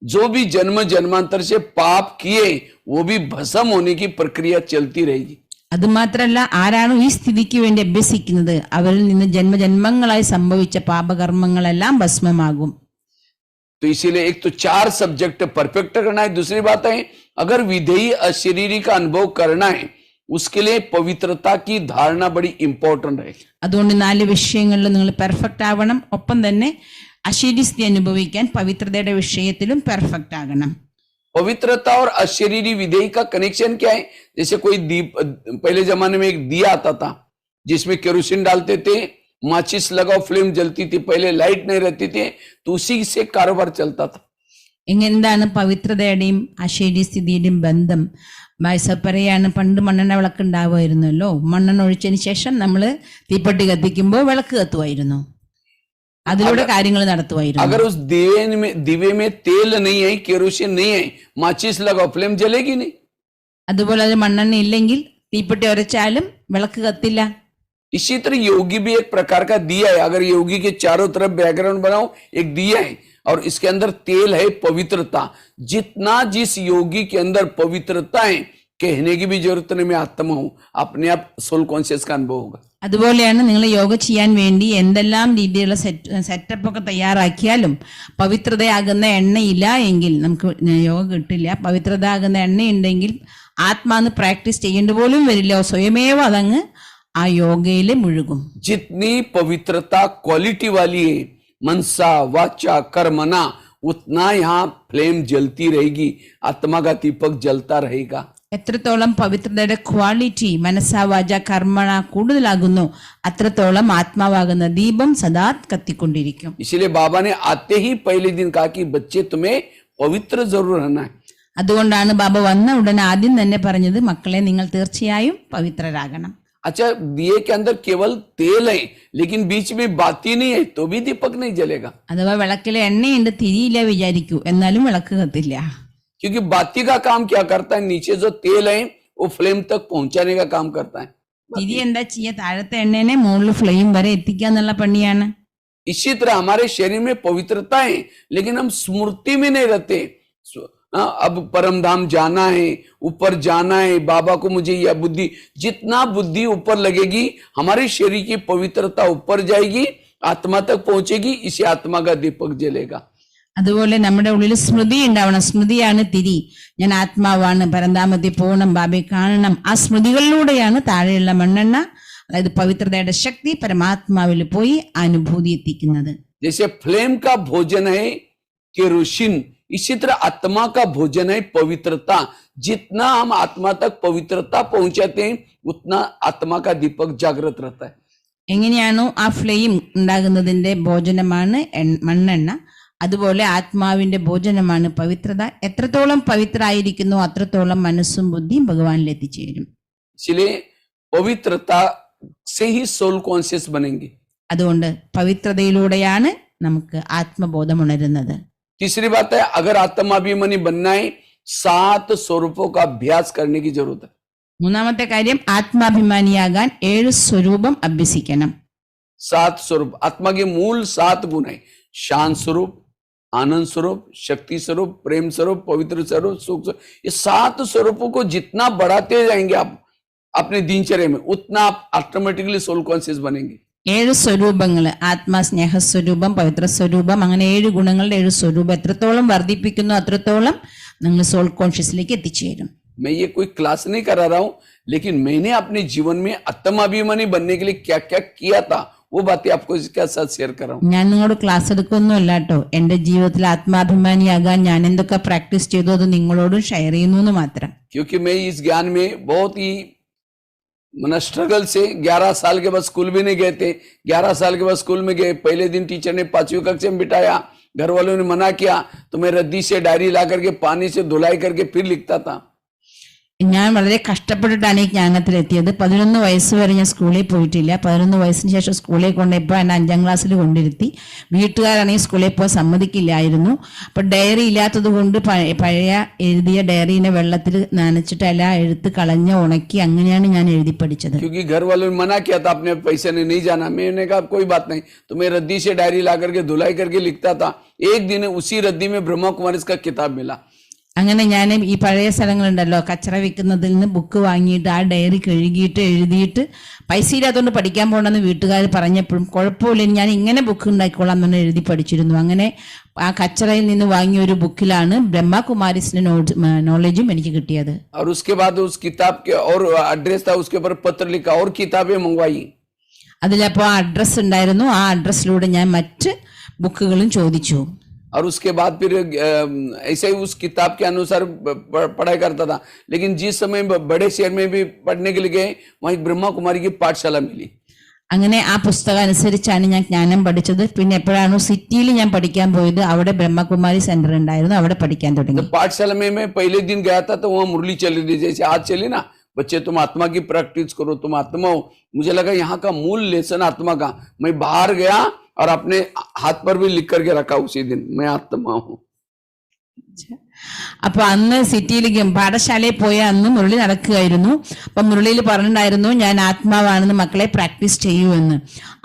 जो भी जन्म जन्मांतर से पाप किए वो भी भस्म होने की प्रक्रिया चलती रहेगी. അതുമാത്രല്ല, ആരാണോ ഈ സ്ഥിതിക്ക് വേണ്ടി അഭ്യസിക്കുന്നത് അവരിൽ നിന്ന് ജന്മജന്മങ്ങളായി സംഭവിച്ച പാപകർമ്മങ്ങളെല്ലാം ഭസ്മമാകും. तो इसीलिए एक तो 4 सब्जेक्ट परफेक्ट करना है. दूसरी बात है, अगर विधेयी अशरीरी का अनुभव करना है, उसके लिए पवित्रता की धारणा बड़ी इंपॉर्टेंट है. അതുകൊണ്ട് 4 വിഷയങ്ങളിൽ നിങ്ങൾ പെർഫെക്റ്റ് ആവണം. ഒപ്പം തന്നെ അശരീരി അനുഭവിക്കാൻ പവിത്രതയുടെ വിഷയത്തിലും പെർഫെക്റ്റ് ആകണം. पवित्रता और अशरीरी विधेयी का कनेक्शन क्या है? जैसे कोई दीप, पहले जमाने में एक दिया आता था जिसमें केरोसिन डालते थे, माचिस लगाओ, फ्लेम जलती थी. पहले लाइट नहीं रहती थी, तो उसी से कारोबार चलता था. എന്താണ് പവിത്രതയുടെയും അശരീരി സ്ഥിതിയുടെയും ബന്ധം? പറയാണ്, പണ്ട് മണ്ണെണ്ണ വിളക്ക് ഉണ്ടാവുമായിരുന്നല്ലോ. മണ്ണെണ്ണ ഒഴിച്ചതിന് ശേഷം നമ്മൾ തീപ്പെട്ടി കത്തിക്കുമ്പോൾ വിളക്ക് കത്തുമായിരുന്നു, അതിലൂടെ കാര്യങ്ങൾ നടത്തുമായിരുന്നു. अगर उस दिवे में तेल नहीं है, केरोसिन नहीं है, माचिस लगाओ, फ्लेम जलेगी नहीं. അതുപോലെ അത് മണ്ണെണ്ണ ഇല്ലെങ്കിൽ തീപ്പെട്ടി ഉരച്ചാലും വിളക്ക് കത്തില്ല. इसी तरह योगी भी एक प्रकार का दिया है. अगर योगी के चारों तरफ बैकग्राउंड बनाओ, एक दिया है और इसके अंदर तेल है पवित्रता. जितना जिस योगी के अंदर पवित्रता है, कहने की भी जरूरत नहीं, मैं आत्मा हूं, अपने आप सोल कॉन्शियस का अनुभव होगा. അതുപോലെയാണ് നിങ്ങൾ യോഗ ചെയ്യാൻ വേണ്ടി എന്തെല്ലാം രീതിയിലുള്ള സെറ്റപ്പ് ഒക്കെ തയ്യാറാക്കിയാലും പവിത്രതയാകുന്ന എണ്ണയില്ല എങ്കിൽ നമുക്ക് യോഗ കിട്ടില്ല. പവിത്രത ആകുന്ന എണ്ണയുണ്ടെങ്കിൽ ആത്മാന്ന് പ്രാക്ടീസ് ചെയ്യേണ്ട പോലും വരില്ല, സ്വയമേവ അതങ്ങ് ആ യോഗയില് മുഴുകും. जितनी पवित्रता क्वालिटी वाली है, मनसा वाचा कर्मना, उतना यहाँ फ्लेम जलती रहेगी, आत्मा का दीपक जलता रहेगा. എത്രത്തോളം പവിത്രതയുടെ ക്വാളിറ്റി മനസ്സാ വാച കർമ്മണ കൂടുതലാകുന്നു, അത്രത്തോളം ആത്മാവാകുന്ന ദീപം സദാ കത്തിക്കൊണ്ടിരിക്കും. इसलिए बाबा ने आते ही पहले दिन कहा कि बच्चे तुम्हें पवित्र जरूर रहना है. അതുകൊണ്ടാണ് ബാബ വന്ന ഉടനെ ആദ്യം തന്നെ പറഞ്ഞത്, മക്കളെ നിങ്ങൾ തീർച്ചയായും പവിത്രരാകണം. अच्छा, दिए के अंदर केवल तेल है, लेकिन बीच में बाती नहीं है, तो भी दीपक नहीं जलेगा. അഥവാ വിളക്കിലെ എണ്ണയുണ്ട്, തിരിയില്ല വിചാരിക്കൂ, എന്നാലും വിളക്ക് കത്തില്ല. क्योंकि बाती का काम क्या करता है? नीचे जो तेल है वो फ्लेम तक पहुंचाने का काम करता है. തിരി എന്താ ചെയ്യുക? താഴത്തെ എണ്ണേനെ മുകളിൽ ഫ്ലെയിം വരെ എത്തിക്കുക എന്നുള്ള പണിയാണ്. इसी तरह हमारे शरीर में पवित्रता है, लेकिन हम स्मृति में नहीं रहते. अब परम धाम जाना है, ऊपर जाना है, बाबा को मुझे यह बुद्धि, जितना बुद्धि ऊपर लगेगी हमारे शरीर की पवित्रता ऊपर जाएगी, आत्मा तक पहुंचेगी. इसी आत्मा का दीपक जलेगा. അതുപോലെ നമ്മുടെ ഉള്ളിൽ സ്മൃതി ഉണ്ടാവണം. സ്മൃതിയാണ് തിരി. ഞാൻ ആത്മാവാണ്, പരന്താമത്തിൽ പോകണം, ബാബയെ കാണണം. ആ സ്മൃതികളിലൂടെയാണ് താഴെയുള്ള മണ്ണെണ്ണ, അതായത് പവിത്രതയുടെ ശക്തി പരമാത്മാവിൽ പോയി അനുഭൂതി എത്തിക്കുന്നത്. जैसे फ्लेम का भोजन है केरोसिन, इसी तरह आत्मा का भोजन है पवित्रता. जितना हम आत्मा तक पवित्रता पहुंचाते हैं, उतना आत्मा का दीपक जागृत रहता है. എങ്ങനെയാണോ ആ ഫ്ലെയിം ഉണ്ടാകുന്നതിന്റെ ഭോജനമാണ് മണ്ണെണ്ണ, അതുപോലെ ആത്മാവിന്റെ ഭോജനമാണ് പവിത്രത. എത്രത്തോളം പവിത്രായിരിക്കുന്നു അത്രത്തോളം മനസ്സും ബുദ്ധിയും ഭഗവാനിൽ എത്തിച്ചേരും. इसलिए पवित्रता से ही सोल कॉन्शियस बनेंगे. അതുകൊണ്ട് പവിത്രതയിലൂടെയാണ് നമുക്ക് ആത്മബോധം ഉണരുന്നത്. तीसरी बात है, अगर आत्माभिमानी बनना है, 7 स्वरूपों का अभ्यास करने की जरूरत है. മൂന്നാമത്തെ കാര്യം, ആത്മാഭിമാനിയാകാൻ 7 സ്വരൂപം അഭ്യസിക്കണം. 7 स्वरूप. आत्मा के मूल 7 गुण है: शांत स्वरूप, आनंद स्वरूप, शक्ति स्वरूप, प्रेम स्वरूप, पवित्र स्वरूप, सुख स्वरूप. ये 7 स्वरूपों को जितना बढ़ाते जाएंगे आप अपने दिनचर्या में, उतना आप ऑटोमेटिकली सोल कॉन्शियस बनेंगे. 7 സ്വരൂപങ്ങൾ, ആത്മാ സ്നേഹസ്വരൂപം, പവിത്ര സ്വരൂപം, അങ്ങനെ 7 ഗുണങ്ങളുടെ 7 സ്വരൂപം എത്രത്തോളം വർദ്ധിപ്പിക്കുന്നു അത്രത്തോളം നിങ്ങൾ സോൾ കോൺഷ്യസിലേക്ക് എത്തിച്ചേരും. मैं ये कोई क्लास नहीं करा रहा हूं, लेकिन मैंने अपने जीवन में आत्माभिमानी बनने के लिए क्या क्या किया था वो बातें आपको इसके साथ शेयर कर रहा हूँ। ഞാൻ നിങ്ങളോട് ക്ലാസ് എടുക്കൊന്നുമല്ല കേട്ടോ. എന്റെ ജീവിതത്തിൽ ആത്മാഭിമാനിയാകാൻ ഞാൻ എന്തൊക്കെ പ്രാക്ടീസ് ചെയ്തു അത് നിങ്ങളോടും ഷെയർ ചെയ്യുന്നു എന്ന് മാത്രം. क्योंकि मैं इस ज्ञान में बहुत ही स्ट्रगल से 11 साल के बाद स्कूल भी नहीं गए थे। 11 साल के बाद स्कूल में गए, पहले दिन टीचर ने 5वीं कक्षा में बिठाया, घर वालों ने मना किया तो मैं रद्दी से डायरी ला करके पानी से धुलाई करके फिर लिखता था। ഞാൻ വളരെ കഷ്ടപ്പെട്ടിട്ടാണ് ഈ ജ്ഞാനത്തിലെത്തിയത്. 11 വയസ്സ് വരെ ഞാൻ സ്കൂളിൽ പോയിട്ടില്ല. 11 വയസ്സിന് ശേഷം സ്കൂളിൽ കൊണ്ടുപോയപ്പോൾ എന്നെ 5ാം ക്ലാസ്സിൽ കൊണ്ടിരുത്തി. വീട്ടുകാരാണെങ്കിൽ സ്കൂളിൽ പോകാൻ സമ്മതിക്കില്ലായിരുന്നു. അപ്പൊ ഡയറി ഇല്ലാത്തത് കൊണ്ട് പഴയ എഴുതിയ ഡയറിനെ വെള്ളത്തിൽ നനച്ചിട്ട് എല്ലാം എഴുത്ത് കളഞ്ഞ് ഉണക്കി അങ്ങനെയാണ് ഞാൻ എഴുതി പഠിച്ചത്. क्योंकि घर वालों ने मना किया था, अपने पैसे ने नहीं जाना। मैंने कहा कोई बात नहीं, तो मैं रद्दी से डायरी ला करके धुलाई करके लिखता था। एक दिन उसी रद्दी में ब्रह्मा कुमारी का किताब मिला। അങ്ങനെ ഞാൻ ഈ പഴയ സ്ഥലങ്ങളുണ്ടല്ലോ കച്ചറ വിൽക്കുന്നതിൽ നിന്ന് ബുക്ക് വാങ്ങിയിട്ട് ആ ഡയറി കഴുകിയിട്ട് എഴുതിയിട്ട് പൈസ ഇല്ലാത്തതുകൊണ്ട് പഠിക്കാൻ പോകണമെന്ന് വീട്ടുകാർ പറഞ്ഞപ്പോഴും കുഴപ്പമില്ല, ഞാൻ ഇങ്ങനെ ബുക്ക് ഉണ്ടാക്കിക്കോളാം എന്ന് എഴുതി പഠിച്ചിരുന്നു. അങ്ങനെ ആ കച്ചറയിൽ നിന്ന് വാങ്ങിയ ഒരു ബുക്കിലാണ് ബ്രഹ്മകുമാരിസിന്റെ നോളജും എനിക്ക് കിട്ടിയത്. और उसके बाद उस किताब के और एड्रेस था, उसके ऊपर पत्र लिखा और किताबें मंगवाई। അതിലപ്പോൾ ആ അഡ്രസ്സ് ഉണ്ടായിരുന്നു. ആ അഡ്രസ്സിലൂടെ ഞാൻ മറ്റ് ബുക്കുകളും ചോദിച്ചു. और उसके बाद फिर ऐसे ही उस किताब के अनुसार पढ़ाई करता था। लेकिन जिस समय बड़े शहर में भी पढ़ने के लिए गए, वहीं ब्रह्मा कुमारी की पाठशाला मिली। അങ്ങനെ ആ പുസ്തകം അനുസരിച്ചാണ് ഞാൻ ജ്ഞാനം പഠിച്ചത്. പിന്നെ എപ്പോഴാണ് സിറ്റിയിൽ ഞാൻ പഠിക്കാൻ പോയത്, അവിടെ ബ്രഹ്മകുമാരി സെന്റർ ഉണ്ടായിരുന്നു, അവിടെ പഠിക്കാൻ തുടങ്ങി. पाठशाला में मैं पहले दिन गया था तो वहाँ मुरली चल रही थी, जैसे आज चली ना, बच्चे तुम आत्मा की प्रैक्टिस करो, तुम आत्मा हो। मुझे लगा यहाँ का मूल लेसन आत्मा का। मैं बाहर गया और अपने हाथ पर भी लिख करके रखा उसी दिन, मैं आत्मा हूँ। അപ്പൊ അന്ന് സിറ്റിയിലേക്ക് പാഠശാലയിൽ പോയ അന്ന് മുരളി നടക്കുകയായിരുന്നു. അപ്പൊ മുരളിയിൽ പറഞ്ഞിട്ടുണ്ടായിരുന്നു ഞാൻ ആത്മാവാണെന്ന് മക്കളെ പ്രാക്ടീസ് ചെയ്യൂ എന്ന്.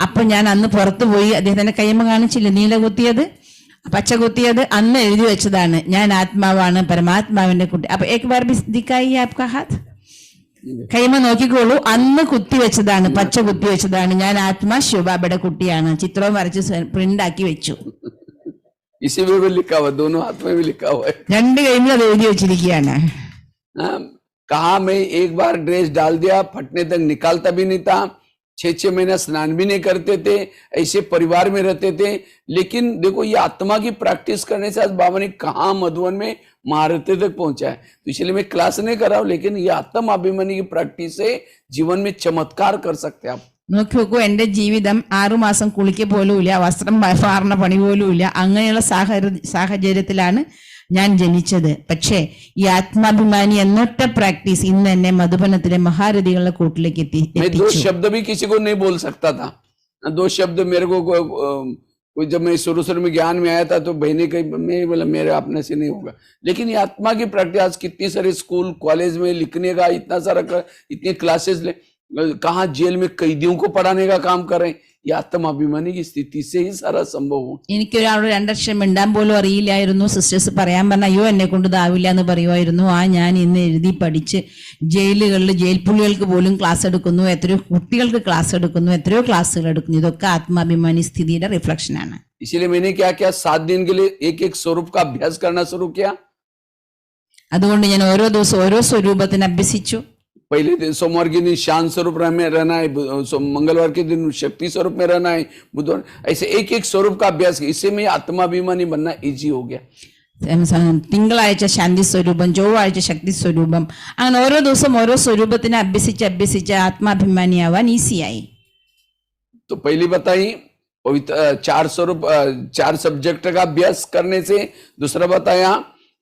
അപ്പൊ ഞാൻ അന്ന് പുറത്തു പോയി അദ്ദേഹത്തിന്റെ കൈമ കാണിച്ചില്ല, നീല കുത്തിയത് പച്ച കുത്തിയത് അന്ന് എഴുതി വെച്ചതാണ്, ഞാൻ ആത്മാവാണ്, പരമാത്മാവിന്റെ കുട്ടി. അപ്പൊ ഏക് ബാർ ഭി ദിഖായിയേ ആപ്കാ ഹാത്ത്, കൈമ നോക്കിക്കോളൂ, അന്ന് കുത്തി വെച്ചതാണ്, പച്ച കുത്തി വെച്ചതാണ്, ഞാൻ ആത്മാ ശിവബാബയുടെ കുട്ടിയാണ്. ചിത്രവും വരച്ച് പ്രിന്റ് ആക്കി വെച്ചു. इसी में भी लिखा हुआ, दोनों हाथ में भी लिखा हुआ है। രണ്ട് കൈമിൽ അത് എഴുതി വെച്ചിരിക്കുകയാണ്. कहा मैं एक बार ड्रेस डाल दिया, फटने तक निकालता भी नहीं था। 6-6 महीना स्नान भी नहीं करते थे, ऐसे परिवार में रहते थे। लेकिन देखो ये आत्मा की प्रैक्टिस करने से आज बाबा ने कहा मधुबन में महारते तक पहुंचा है। तो इसलिए मैं क्लास नहीं कर रहा हूं, लेकिन ये आत्म अभिमानी की प्रैक्टिस से जीवन में चमत्कार कर सकते हैं आप। നോക്കി നോക്കൂ, എന്റെ ജീവിതം 6 മാസം കുളിക്ക പോലും ഇല്ല, വസ്ത്രം മാറുന്ന പണി പോലും ഇല്ല. അങ്ങനെയുള്ള സാഹചര്യത്തിലാണ് ഞാൻ ജനിച്ചത്. പക്ഷേ ഈ ആത്മാഭിമാനി എന്നൊറ്റ പ്രാക്ടീസ് ഇന്ന് എന്നെ മധുബനത്തിലെ മഹാരഥികളുടെ കൂട്ടിലേക്ക് मैं 2 शब्द भी किसी को नहीं बोल सकता था। 2 शब्द मेरे को कोई जब मैं शुरू में ज्ञान में आया था तो बहने कही, मैं बोला मेरे अपने से नहीं होगा। लेकिन ये आत्मा की प्रैक्टिस, आज कितनी सारे स्कूल कॉलेज में लिखने का इतना सारा इतने क्लासेस ले, कहाँ जेल में कैदियों को पढ़ाने का काम कर रहे हैं। ये आत्माभिमानी की स्थिति से ही सारा संभव हो। എനിക്കൊരാളോട് 2 അക്ഷരം മിണ്ടാൻ പോലും അറിയില്ലായിരുന്നു. സിസ്റ്റേഴ്സ് പറയാൻ പറഞ്ഞ അയ്യോ എന്നെ കൊണ്ട് ഇതാവില്ല എന്ന് പറയുമായിരുന്നു. ഞാൻ ഇന്ന് എഴുതി പഠിച്ച് ജയിലുകളിൽ ജയിൽ പുള്ളികൾക്ക് പോലും ക്ലാസ് എടുക്കുന്നു, എത്രയോ കുട്ടികൾക്ക് ക്ലാസ് എടുക്കുന്നു, എത്രയോ ക്ലാസ്സുകൾ എടുക്കുന്നു. ഇതൊക്കെ ആത്മാഭിമാനി സ്ഥിതിയുടെ റിഫ്ലക്ഷൻ ആണ്. इसलिए मैंने क्या किया, 7 दिन के लिए एक स्वरूप का अभ्यास करना शुरू किया। അതുകൊണ്ട് ഞാൻ ഓരോ ദിവസം ഓരോ സ്വരൂപത്തിന് അഭ്യസിച്ചു. पहले दिन सोमवार के दिन शांत स्वरूप में रहना है, मंगलवार के दिन शक्ति स्वरूप में रहना है, बुधवार ऐसे एक स्वरूप का अभ्यास किया। इससे में आत्माभिमानी बनना इजी हो गया। തിങ്കളാഴ്ച ശാന്തി സ്വരൂപം, ചൊവ്വാഴ്ച ശക്തി സ്വരൂപം, അങ്ങനെ ഓരോ ദിവസം ഓരോ സ്വരൂപത്തിനെ അഭ്യസിച്ച് ആത്മാഭിമാനിയാവാൻ ഈസിയായി. तो पहली बताई पवित्र 4 स्वरूप 4 सब्जेक्ट का अभ्यास करने से, दूसरा बताया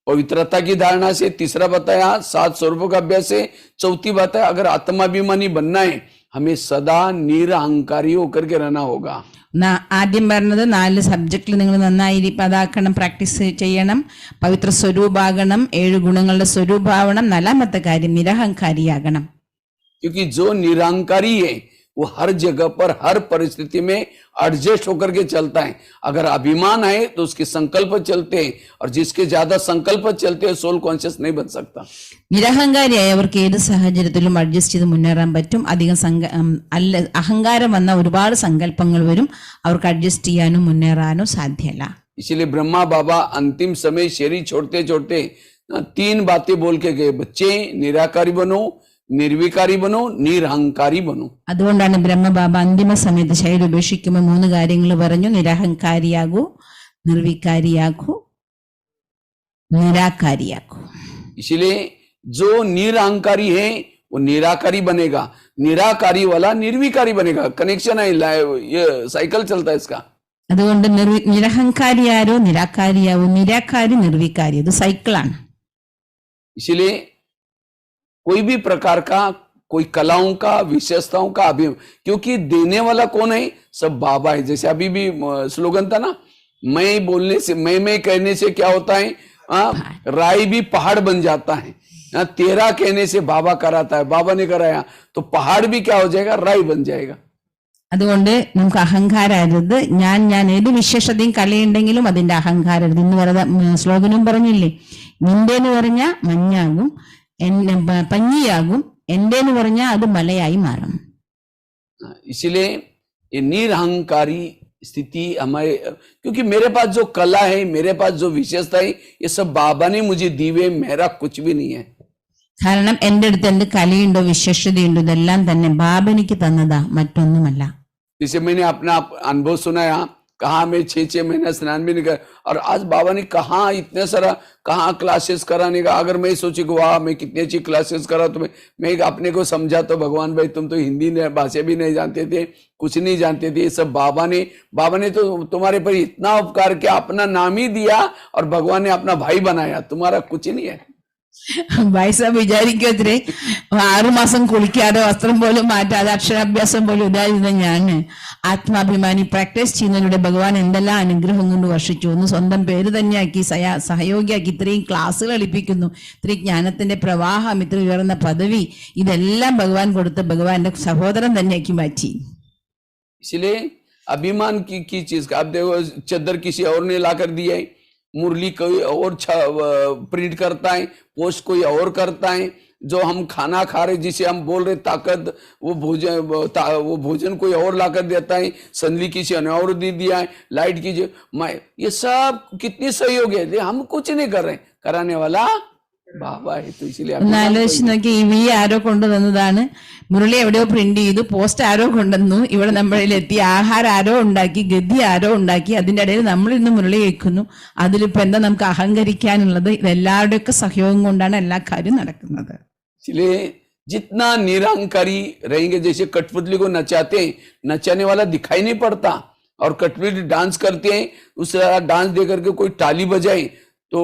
पवित्रता की धारणा से, तीसरा बताया 7 स्वरूपों का अभ्यास से, चौथी बताया अगर आत्माभिमानी बनना है हमें सदा निरहंकारी होकर के रहना होगा। ആദ്യം പറഞ്ഞത് 4 സബ്ജക്റ്റിൽ നിങ്ങൾ നന്നായി അതാക്കണം, പ്രാക്ടീസ് ചെയ്യണം, പവിത്ര സ്വരൂപാകണം, 7 ഗുണങ്ങളുടെ സ്വരൂപാവണം, 4ാമത്തെ കാര്യം നിരഹങ്കാരിയാകണം. क्योंकि जो निरहंकारी है वो हर जगह पर हर परिस्थिति में एडजस्ट होकर के चलता है। अगर अभिमान है तो उसके संकल्प चलते हैं, और जिसके ज्यादा संकल्प चलते हैं सोल कॉन्शियस नहीं बन सकता। നിരഹങ്കാരിയായവർക്ക് ഏത് സാഹചര്യത്തിലും അഡ്ജസ്റ്റ് ചെയ്ത് മുന്നേറാൻ പറ്റും. അധികം അഹങ്കാരം വന്ന ഒരുപാട് സങ്കല്പങ്ങൾ വരും, അവർക്ക് അഡ്ജസ്റ്റ് ചെയ്യാനും മുന്നേറാനും സാധ്യമല്ല. इसलिए ब्रह्मा बाबा अंतिम समय शरीर छोड़ते छोड़ते 3 बातें बोल के गए, बच्चे निराकारी बनो, निर्विकारी बनो, निरहंकारी बनो। അതുകൊണ്ടാണ് ബ്രഹ്മബാബ അന്തിമ സമയത്ത് ശൈലി ഉപേക്ഷിക്കുമ്പോൾ 3 കാര്യങ്ങൾ പറഞ്ഞു. നിരഹങ്കാരിയാകൂ, നിർവികാരിയാകൂ, നിരാകാരിയാകൂ. इसलिए जो निरहंकारी है वो निराकारी बनेगा, निराकारी वाला निर्विकारी बनेगा. कनेक्शन है, ये साइकिल चलता है इसका. അതുകൊണ്ട് നിരഹങ്കാരിയാരോ നിരാകാരിയാവോ, നിരാകാരി നിർവികാരി, ഇത് സൈക്കിളാണ്. इसलिए कोई भी प्रकार का, कोई कलाओं का, विशेषताओं का क्योंकि देने वाला कौन है? सब बाबा है. जैसे अभी भी स्लोगन था ना, मैं बोलने से, मैं कहने से क्या होता है? राय भी पहाड़ बन जाता है. तेरा कहने से बाबा कराता है, बाबा ने कराया तो पहाड़ भी क्या हो जाएगा? राय बन जाएगा. അതുകൊണ്ട് നമുക്ക് അഹങ്കാരരുത്. ഞാൻ ഏത് വിശേഷതയും കലയുണ്ടെങ്കിലും അതിന്റെ അഹങ്കാരരുത്. ഇന്ന് വെറുതെ സ്ലോഗനും പറഞ്ഞില്ലേ, നിന്റെ എന്ന് പറഞ്ഞാൽ മഞ്ഞാകും, പഞ്ഞിയാകും, എന്റെ എന്ന് പറഞ്ഞാൽ അത് മലയായി മാറും. इसलिए ये निरहंकारी स्थिति हमारे, क्योंकि मेरे पास जो कला है, मेरे पास जो विशेषता है, ये सब बाबा ने मुझे दी हुए, मेरा कुछ भी नहीं है. കാരണം എന്റെ അടുത്ത് എന്ത് കലയുണ്ടോ വിശേഷതയുണ്ടോ ഇതെല്ലാം തന്നെ ബാബ എനിക്ക് തന്നതാ, മറ്റൊന്നുമല്ല. जैसे मैंने अपना अनुभव सुनाया, कहा मैं 6 महीना स्नान भी नहीं कर, और आज बाबा ने कहा इतने सारा, कहा क्लासेस कराने का. अगर मैं सोची कि वाह मैं कितनी अच्छी क्लासेस करा, तो मैं अपने को समझा तो भगवान भाई तुम तो हिंदी भाषा भी नहीं जानते थे, कुछ नहीं जानते थे. ये सब बाबा ने तो तुम्हारे पर इतना उपकार किया, अपना नाम ही दिया और भगवान ने अपना भाई बनाया, तुम्हारा कुछ नहीं है. വയസ്സ വിചാരിക്കത്തില്ലേ, 6 മാസം കുളിക്കാതെ വസ്ത്രം പോലും മാറ്റാതെ അക്ഷരാഭ്യാസം പോലും ഇതായിരുന്ന ഞാന് ആത്മാഭിമാനി പ്രാക്ടീസ് ചെയ്യുന്നതിലൂടെ ഭഗവാൻ എന്തെല്ലാം അനുഗ്രഹം കൊണ്ട് വർഷിച്ചു. ഒന്ന് സ്വന്തം പേര് തന്നെയാക്കി, സഹയോഗിയാക്കി, ഇത്രയും ക്ലാസ്സുകൾ എളിപ്പിക്കുന്നു, ഇത്രയും ജ്ഞാനത്തിന്റെ പ്രവാഹം, ഇത്ര ഉയർന്ന പദവി, ഇതെല്ലാം ഭഗവാൻ കൊടുത്ത് ഭഗവാന്റെ സഹോദരൻ തന്നെയാക്കി മാറ്റി. इसलिए अभिमान की चीज का, अब देखो चद्दर किसी और ने ला कर दिया है, मुरली कोई और प्रिंट करता है, पोस्ट कोई और करता है. जो हम खाना खा रहे, जिसे हम बोल रहे ताकत, वो भोजन कोई और ला कर देता है. संदली किसी ने और दे दिया है, लाइट की ये सब कितनी सहयोग है. हम कुछ नहीं कर रहे, कराने वाला बाबा है. तो इसलिए ഒന്ന് ആലോചിച്ച് നോക്കി, ഈ ആരോ കൊണ്ടുവന്നതാണ്, മുരളി എവിടെയോ പ്രിന്റ് ചെയ്തു, പോസ്റ്റ് ആരോ കൊണ്ടുവന്നു, ഇവിടെ നമ്മളിലെത്തി, ആഹാരം ആരോ ഉണ്ടാക്കി, ഗതി ആരോ ഉണ്ടാക്കി, അതിന്റെ ഇടയിൽ നമ്മൾ ഇന്ന് മുരളി കേൾക്കുന്നു. അതിലിപ്പോ എന്താ നമുക്ക് അഹങ്കരിക്കാനുള്ളത്? ഇതെല്ലാവരുടെയൊക്കെ സഹയോഗം കൊണ്ടാണ് എല്ലാ കാര്യവും നടക്കുന്നത്. इसलिए जितना निरहंकारी रहेंगे, जैसे कठपुतली को नचाते हैं, नचाने वाला दिखाई नहीं पड़ता, और कठपुतली डांस करते हैं, उस डांस दे करके कोई ताली बजाए तो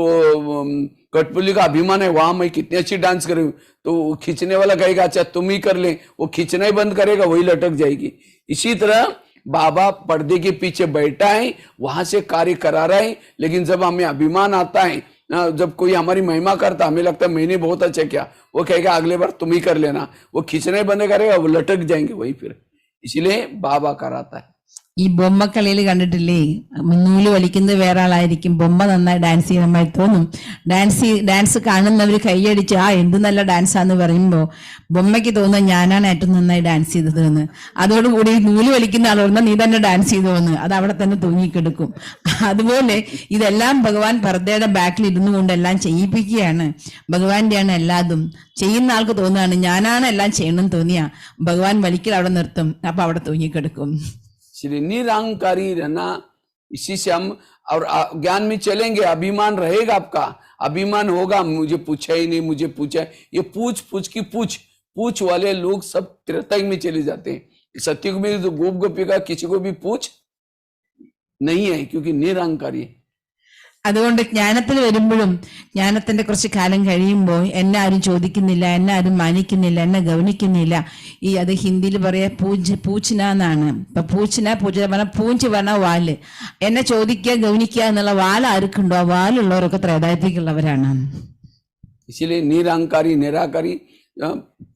कठपुतली का अभिमान है, वहां मैं कितनी अच्छी डांस कर रही हूँ, तो खींचने वाला कहेगा अच्छा तुम ही कर ले, वो खींचना ही बंद करेगा, वही लटक जाएगी. इसी तरह बाबा पर्दे के पीछे बैठा है, वहां से कार्य करा रहा है. लेकिन जब हमें अभिमान आता है, जब कोई हमारी महिमा करता, हमें लगता है मैंने बहुत अच्छा किया, वो कहेगा अगले बार तुम ही कर लेना, वो खींचना ही बंद करेगा, वो लटक जाएंगे वही फिर. इसलिए बाबा कराता है. ഈ ബൊമ്മക്കളിയിൽ കണ്ടിട്ടില്ലേ, നൂല് വലിക്കുന്നത് വേറെ ആളായിരിക്കും, ബൊമ്മ നന്നായി ഡാൻസ് ചെയ്യുന്നതായി തോന്നും. ഡാൻസ് കാണുന്നവർ കൈയടിച്ച് ആ എന്ത് നല്ല ഡാൻസാന്ന് പറയുമ്പോൾ ബൊമ്മയ്ക്ക് തോന്നുന്നത് ഞാനാണ് ഏറ്റവും നന്നായി ഡാൻസ് ചെയ്തതെന്ന്. അതോടുകൂടി നൂല് വലിക്കുന്ന ആൾ പറഞ്ഞാൽ നീ തന്നെ ഡാൻസ് ചെയ്തോന്ന്, അത് അവിടെ തന്നെ തൂങ്ങിക്കെടുക്കും. അതുപോലെ ഇതെല്ലാം ഭഗവാൻ പർദ്ദയുടെ ബാക്കിൽ ഇരുന്നു കൊണ്ട് എല്ലാം ചെയ്യിപ്പിക്കുകയാണ്. ഭഗവാന്റെയാണ് എല്ലാതും. ചെയ്യുന്ന ആൾക്ക് തോന്നുകയാണ് ഞാനാണ് എല്ലാം ചെയ്യണമെന്ന് തോന്നിയാ ഭഗവാൻ വലിക്കൽ അവിടെ നിർത്തും, അപ്പൊ അവിടെ തൂങ്ങിക്കെടുക്കും. इसलिए निरहंकारी रहना, इसी से हम और ज्ञान में चलेंगे. अभिमान रहेगा आपका, अभिमान होगा, मुझे पूछा ही नहीं, मुझे पूछा. ये पूछ की पूछ वाले लोग सब त्रेता में चले जाते हैं. सत्युग में जो गोप गोपी का किसी को भी पूछ नहीं है, क्योंकि निरहंकारी है. അതുകൊണ്ട് ജ്ഞാനത്തിൽ വരുമ്പോഴും ജ്ഞാനത്തിന്റെ കുറച്ച് കാലം കഴിയുമ്പോൾ എന്നെ ആരും ചോദിക്കുന്നില്ല, എന്നെ ആരും മാനിക്കുന്നില്ല, എന്നെ ഗവനിക്കുന്നില്ല. അത് ഹിന്ദിയിൽ പറയാ പൂച്ചന എന്നാണ്. ഇപ്പൊ പൂച്ച പറഞ്ഞ പൂഞ്ച് പറഞ്ഞ വാല്, എന്നെ ചോദിക്കുക ഗവനിക്കുക എന്നുള്ള വാൽ ആർക്കുണ്ടോ ആ വാലുള്ളവരൊക്കെ ത്രേതായത്തിക്കുള്ളവരാണ്. इसलिए निरहंकारी निराकारी.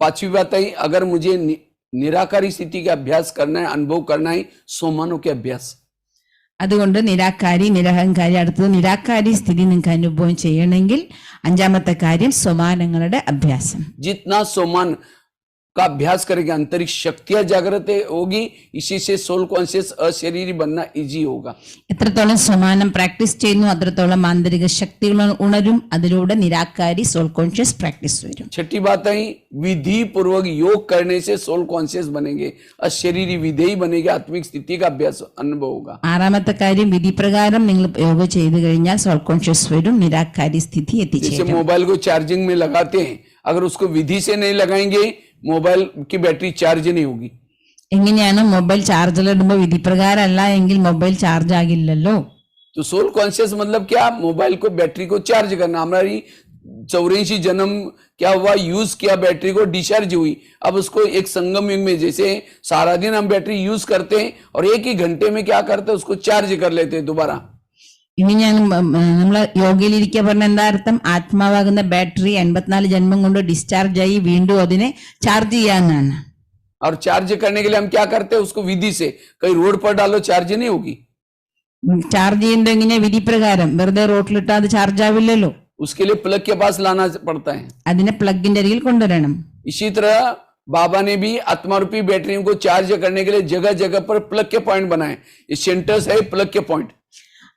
5वीं बात है, अगर मुझे निराकारी स्थिति का अभ्यास करना है, अनुभव करना है, सोमानों के अभ्यास. അതുകൊണ്ട് നിരാകാരി നിരഹങ്കാരി, അടുത്തത് നിരാകാരി സ്ഥിതി നിങ്ങൾക്ക് അനുഭവം ചെയ്യണമെങ്കിൽ 5ാമത്തെ കാര്യം സോമാനങ്ങളുടെ അഭ്യാസം. जितना सोमान का अभ्यास करेंगे, आंतरिक शक्तियां जागृत होगी, इसी से सोल कॉन्शियस अशरीरी बनना इजी होगा. എത്രത്തോളം സമാനം പ്രാക്ടീസ് ചെയ്യുന്നു അത്രത്തോളം ആന്തരിക ശക്തികൾ ഉണരും. അതിലൂടെ നിരാകാരി സോൾ കോൺഷ്യസ് പ്രാക്ടീസ് വരും. छठी बात आई, विधि पूर्वक योग करने से सोल कॉन्शियस बनेंगे, अशरीरी विधेयी बनेंगे, आत्मिक स्थिति का अभ्यास अनुभव होगा. ആറാമത്തെ കാര്യം, വിധിപ്രകാരം നിങ്ങൾ യോഗ ചെയ്തു കഴിഞ്ഞാൽ സോൾ കോൺഷ്യസ് വരും, നിരാകാരി സ്ഥിതി जैसे എത്തിച്ചേരും. मोबाइल को चार्जिंग में लगाते हैं, अगर उसको विधि से नहीं लगाएंगे मोबाइल की बैटरी चार्ज नहीं होगी. എങ്ങനെയാണ് മൊബൈൽ ചാർജിലിടുമ്പോൾ വിധിപ്രകാരം അല്ല എങ്കിൽ മൊബൈൽ ചാർജ് ആകില്ലല്ലോ. तो सोल कॉन्शियस मतलब क्या, मोबाइल को बैटरी को चार्ज करना. हमारी 84 जन्म क्या हुआ, यूज किया, बैटरी को डिस्चार्ज हुई. अब उसको एक संगम युग में जैसे सारा दिन हम बैटरी यूज करते हैं और एक ही घंटे में क्या करते हैं, उसको चार्ज कर लेते हैं दोबारा. ഇങ്ങനെയാണ് നമ്മൾ യോഗയിലിരിക്കുക പറഞ്ഞ എന്താ അർത്ഥം? ആത്മാവാകുന്ന ബാറ്ററി 84 ജന്മം കൊണ്ട് ഡിസ്ചാർജ് ആയി വീണ്ടും അതിനെ ചാർജ് ചെയ്യാന്നാണ്. और चार्ज करने के लिए हम क्या करते हैं, उसको विधि से कहीं रोड पर डालो, चार्ज नहीं होगी. ചാർജ് ചെയ്യുന്നത് എങ്ങനെ? വിധിപ്രകാരം. വെറുതെ റോട്ടിലിട്ടാൽ അത് ചാർജ് ആവില്ലല്ലോ. उसके लिए प्लग के पास लाना पड़ता है. അതിനെ പ്ലഗിന്റെ അരികിൽ കൊണ്ടുവരണം. इसी तरह बाबा ने भी आत्मा रूपी बैटरियों को चार्ज करने के लिए जगह जगह पर प्लग के पॉइंट बनाए. ये सेंटर्स है प्लग के पॉइंट.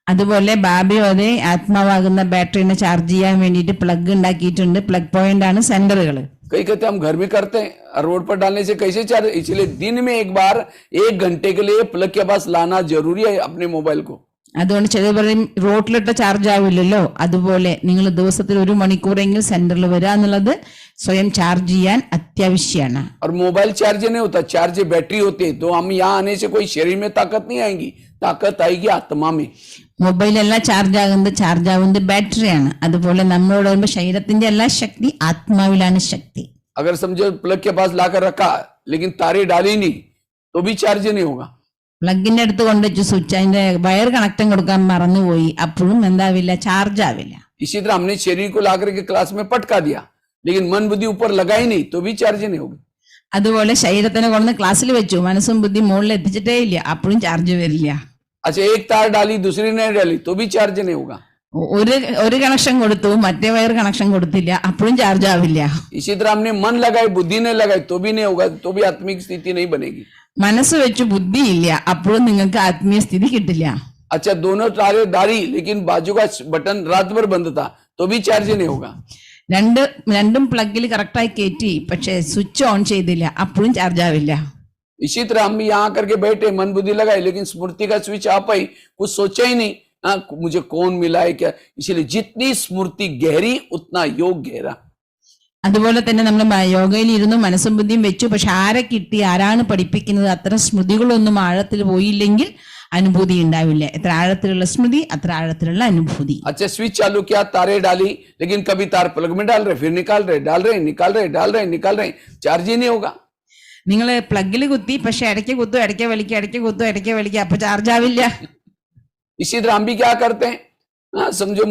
അതുപോലെ ബാബയോ അതെ ആത്മാവാകുന്ന ബാറ്ററിനെ ചാർജ് ചെയ്യാൻ വേണ്ടിയിട്ട് പ്ലഗ് ഉണ്ടാക്കിയിട്ടുണ്ട്. പ്ലഗ് പോയിന്റ് ആണ് സെന്ററുകൾ. कई कहते हम घर में करते हैं, रोड पर डालने से कैसे चार्ज, इसलिए दिन में एक बार 1 घंटे के लिए प्लग के पास लाना जरूरी है अपने मोबाइल को. അതുകൊണ്ട് ചിലർ പറയും റോട്ടിലിട്ട ചാർജ് ആവില്ലല്ലോ. അതുപോലെ നിങ്ങൾ ദിവസത്തിൽ 1 മണിക്കൂറെങ്കിലും സെന്ററിൽ വരിക എന്നുള്ളത് സ്വയം ചാർജ് ചെയ്യാൻ അത്യാവശ്യമാണ്. और मोबाइल चार्ज नहीं होता, चार्ज बैटरी होती है. तो हम यहाँ आने से कोई शरीर में ताकत नहीं आएगी, ताकत आएगी आत्मा में. മൊബൈലെല്ലാം ചാർജ് ആവുന്നത് ബാറ്ററിയാണ്. അതുപോലെ നമ്മളോട് വരുമ്പോൾ ശരീരത്തിന്റെ എല്ലാ ശക്തി ആത്മാവിലാണ് ശക്തി. अगर समझो प्लग के पास लाकर रखा लेकिन तारे डाली नहीं तो भी चार्ज नहीं होगा. പ്ലഗിന്റെ അടുത്ത് കൊണ്ടുവച്ച് സ്വിച്ച് അതിന്റെ വയർ കണക്ഷൻ കൊടുക്കാൻ മറന്നുപോയി, അപ്പോഴും എന്താവില്ല, ചാർജ് ആവില്ല. इसी तरह हमने शरीर को लाकर के क्लास में पटका दिया लेकिन मन बुद्धि ऊपर लगाई नहीं तो भी चार्ज नहीं होगी. അതുപോലെ ശരീരത്തിനെ കൊണ്ടുവന്ന് ക്ലാസ്സിൽ വെച്ചു, മനസ്സും ബുദ്ധി മുകളിൽ എത്തിച്ചിട്ടേ ഇല്ല, അപ്പോഴും ചാർജ് വരില്ല. अच्छा, एक तार डाली दूसरी नहीं डाली तो भी चार्ज नहीं होगा. ഒരു കണക്ഷൻ കൊടുത്തു, മറ്റേ വയർ കണക്ഷൻ കൊടുത്തില്ല, അപ്പോഴും ചാർജ് ആവില്ല. इसी तरह हमने मन लगाई बुद्धि नहीं लगाई तो भी नहीं होगा, तो भी आत्मिक स्थिति नहीं बनेगी. മനസ്സ് വെച്ച് ബുദ്ധി ഇല്ല, അപ്പോഴും നിങ്ങൾക്ക് ആത്മീയ സ്ഥിതി കിട്ടില്ല. अच्छा, दोनों तारे डाली लेकिन बाजू का बटन रात भर बंद था तो भी चार्ज नहीं होगा. രണ്ടും പ്ലഗിൽ കറക്റ്റായി കയറ്റി, പക്ഷെ സ്വിച്ച് ഓൺ ചെയ്തില്ല, അപ്പോഴും ചാർജ് ആവില്ല. इसी तरह हम यहाँ करके बैठे, मन बुद्धि लगाई लेकिन स्मृति का स्विच आ पाई, कुछ सोचा ही नहीं, हाँ मुझे कौन मिला है क्या. इसलिए जितनी स्मृति गहरी उतना योग गहरा. അതുപോലെ തന്നെ നമ്മൾ യോഗയിൽ ഇരുന്നു മനസ്സും ബുദ്ധിയും വെച്ചു, പക്ഷെ ആരെ കിട്ടി, ആരാണ് പഠിപ്പിക്കുന്നത്, അത്ര സ്മൃതികളൊന്നും ആഴത്തിൽ പോയില്ലെങ്കിൽ അനുഭൂതി ഉണ്ടാവില്ല. എത്ര ആഴത്തിലുള്ള സ്മൃതി അത്ര ആഴത്തിലുള്ള അനുഭൂതി. अच्छा, स्विच चालू किया, तारे डाली लेकिन कभी तार प्लग में डाल रहे, फिर निकाल रहे, डाल रहे, निकाल रहे, डाल रहे, निकाल रहे, चार्ज ही नहीं होगा. നിങ്ങൾ പ്ലഗിൽ കുത്തി, പക്ഷെ ഇടയ്ക്ക് കുത്തും, ഇടയ്ക്ക് വലിക്കുക, ഇടയ്ക്ക് കുത്തും, ഇടയ്ക്ക് വലിക്കുക, അപ്പൊ ചാർജ് ആവില്ല. इसी तरह हम भी क्या करते हैं, हाँ समझो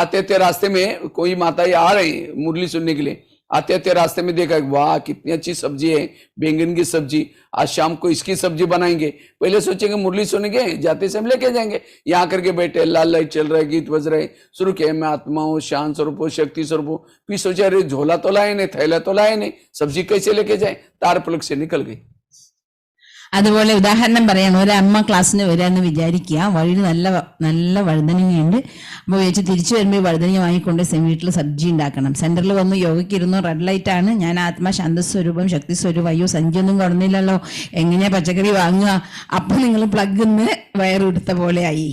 आते थे रास्ते में कोई माता आ रहे हैं मुरली सुनने के लिए, आते थे रास्ते में देखा, वाह कितनी अच्छी सब्जी है, बैंगन की सब्जी, आज शाम को इसकी सब्जी बनाएंगे. पहले सोचेंगे मुरली सुनेंगे, जाते से हम लेके जाएंगे. यहाँ करके बैठे, लाल लाइट चल रहा है, गीत बज रहे, शुरू किया, मैं आत्मा हूँ, शांत स्वरूप हूँ, शक्ति स्वरूप हूँ. फिर सोचा अरे झोला तो लाए नहीं, थैला तो लाए नहीं, सब्जी कैसे लेके जाए, तार प्लग से निकल गई. അതുപോലെ ഉദാഹരണം പറയാണ്, ഒരമ്മ ക്ലാസ്സിന് വരാന്ന് വിചാരിക്കുക, വഴിയിൽ നല്ല വഴുതനങ്ങയുണ്ട്. അപ്പോൾ വിചാരിച്ച് തിരിച്ചു വരുമ്പോൾ വഴുതനങ്ങ വാങ്ങിക്കൊണ്ട് വീട്ടിൽ സബ്ജി ഉണ്ടാക്കണം. സെന്ററിൽ വന്ന് യോഗയ്ക്ക് ഇരുന്നു, റെഡ് ലൈറ്റ് ആണ്, ഞാൻ ആത്മാ ശാന്തസ്വരൂപം ശക്തി സ്വരൂപം, അയ്യോ സഞ്ചിയൊന്നും കൊടുന്നില്ലല്ലോ, എങ്ങനെയാ പച്ചക്കറി വാങ്ങുക. അപ്പൊ നിങ്ങൾ പ്ലഗ് വയറെടുത്ത പോലെ ആയി.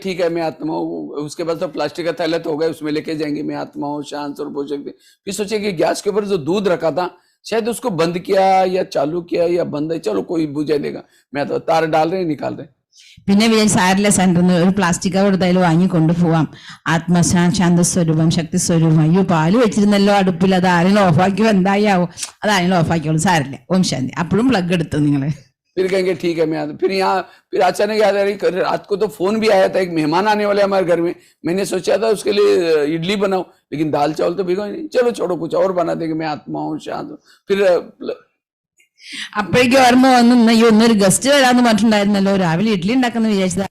ठीक है मैं आत्मा हूँ, उसके बाद तो प्लास्टिक का थैला तो हो गया, उसमें लेके जाएंगे, मैं आत्मा हूँ, शांत स्वरूप हो सकते. फिर सोचे कि गैस के ऊपर जो दूध रखा था शायद उसको बंद किया या चालू किया या बंद है, चलो कोई बुझा देगा, मैं तो तार डाल रहे निकाल रहे. പിന്നെ വിചാരിച്ച് സാരില്ല, സെന്ററിൽ ഒരു പ്ലാസ്റ്റിക് കവർ എടുത്താലും വാങ്ങിക്കൊണ്ടു പോവാം. ആത്മശാന്തസ്വരൂപം ശക്തി സ്വരൂപം, അയ്യോ പാല് വെച്ചിരുന്നല്ലോ അടുപ്പിൽ, അത് ആരെങ്കിലും ഓഫാക്കിയോ എന്തായാവോ, അത് ആരെങ്കിലും ഓഫാക്കിയോളൂ, സാരില്ല, ഓം ശാന്തി. അപ്പോഴും പ്ലഗ് എടുത്തു നിങ്ങള്. फिर कहेंगे ठीक है मैं फिर यहाँ फिर अचानक याद आ रही, रात को तो फोन भी आया था, एक मेहमान आने वाले हमारे घर में, मैंने सोचा था उसके लिए इडली बनाऊं लेकिन दाल चावल तो भिगो नहीं, चलो छोड़ो कुछ और बना देंगे, मैं आत्मा हूँ शांत. फिर അപ്പോഴേക്കും ഓർമ്മ വന്നു, അയ്യോ ഒന്നൊരു ഗസ്റ്റ് വരാന്ന് പറഞ്ഞിട്ടുണ്ടായിരുന്നല്ലോ, രാവിലെ ഇഡ്ഡലി ഉണ്ടാക്കുന്ന വിചാരിച്ചതാ.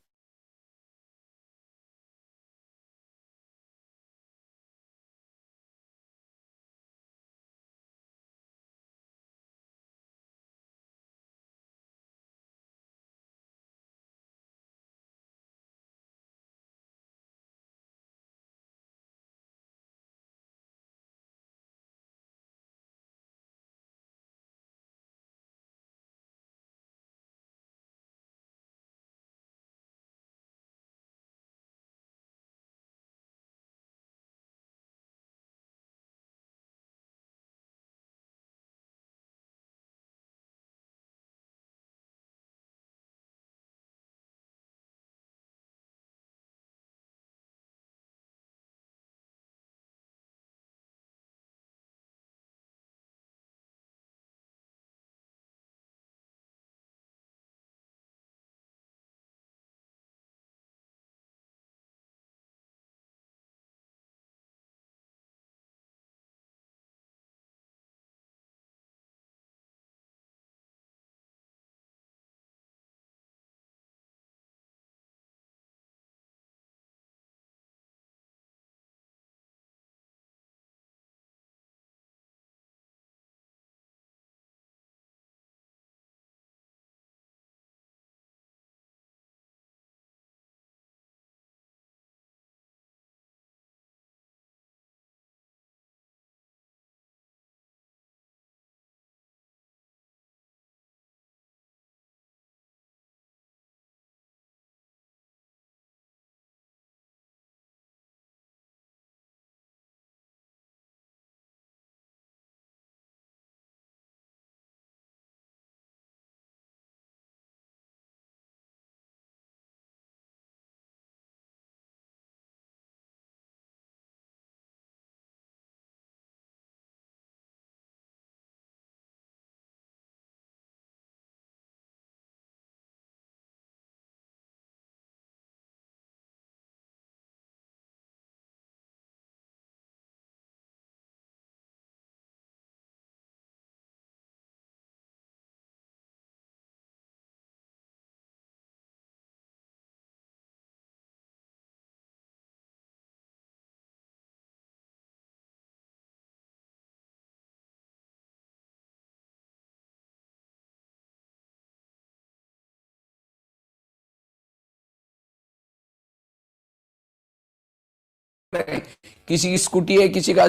है, किसी की स्कूटी है, किसी का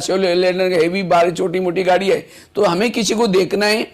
हेवी भारी छोटी मोटी गाड़ी है, तो हमें किसी को देखना है।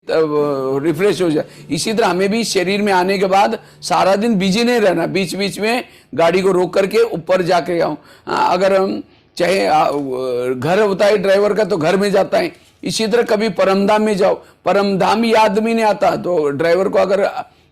रिफ्रेश हो जाए। इसी तरह हमें भी शरीर में आने के बाद सारा दिन बिजी नहीं रहना, बीच बीच में गाड़ी को रोक करके ऊपर जाके आओ। अगर हम चाहे घर होता है ड्राइवर का तो घर में जाता है, इसी तरह कभी परमधाम में जाओ, परमधाम ही आदमी नहीं आता तो ड्राइवर को अगर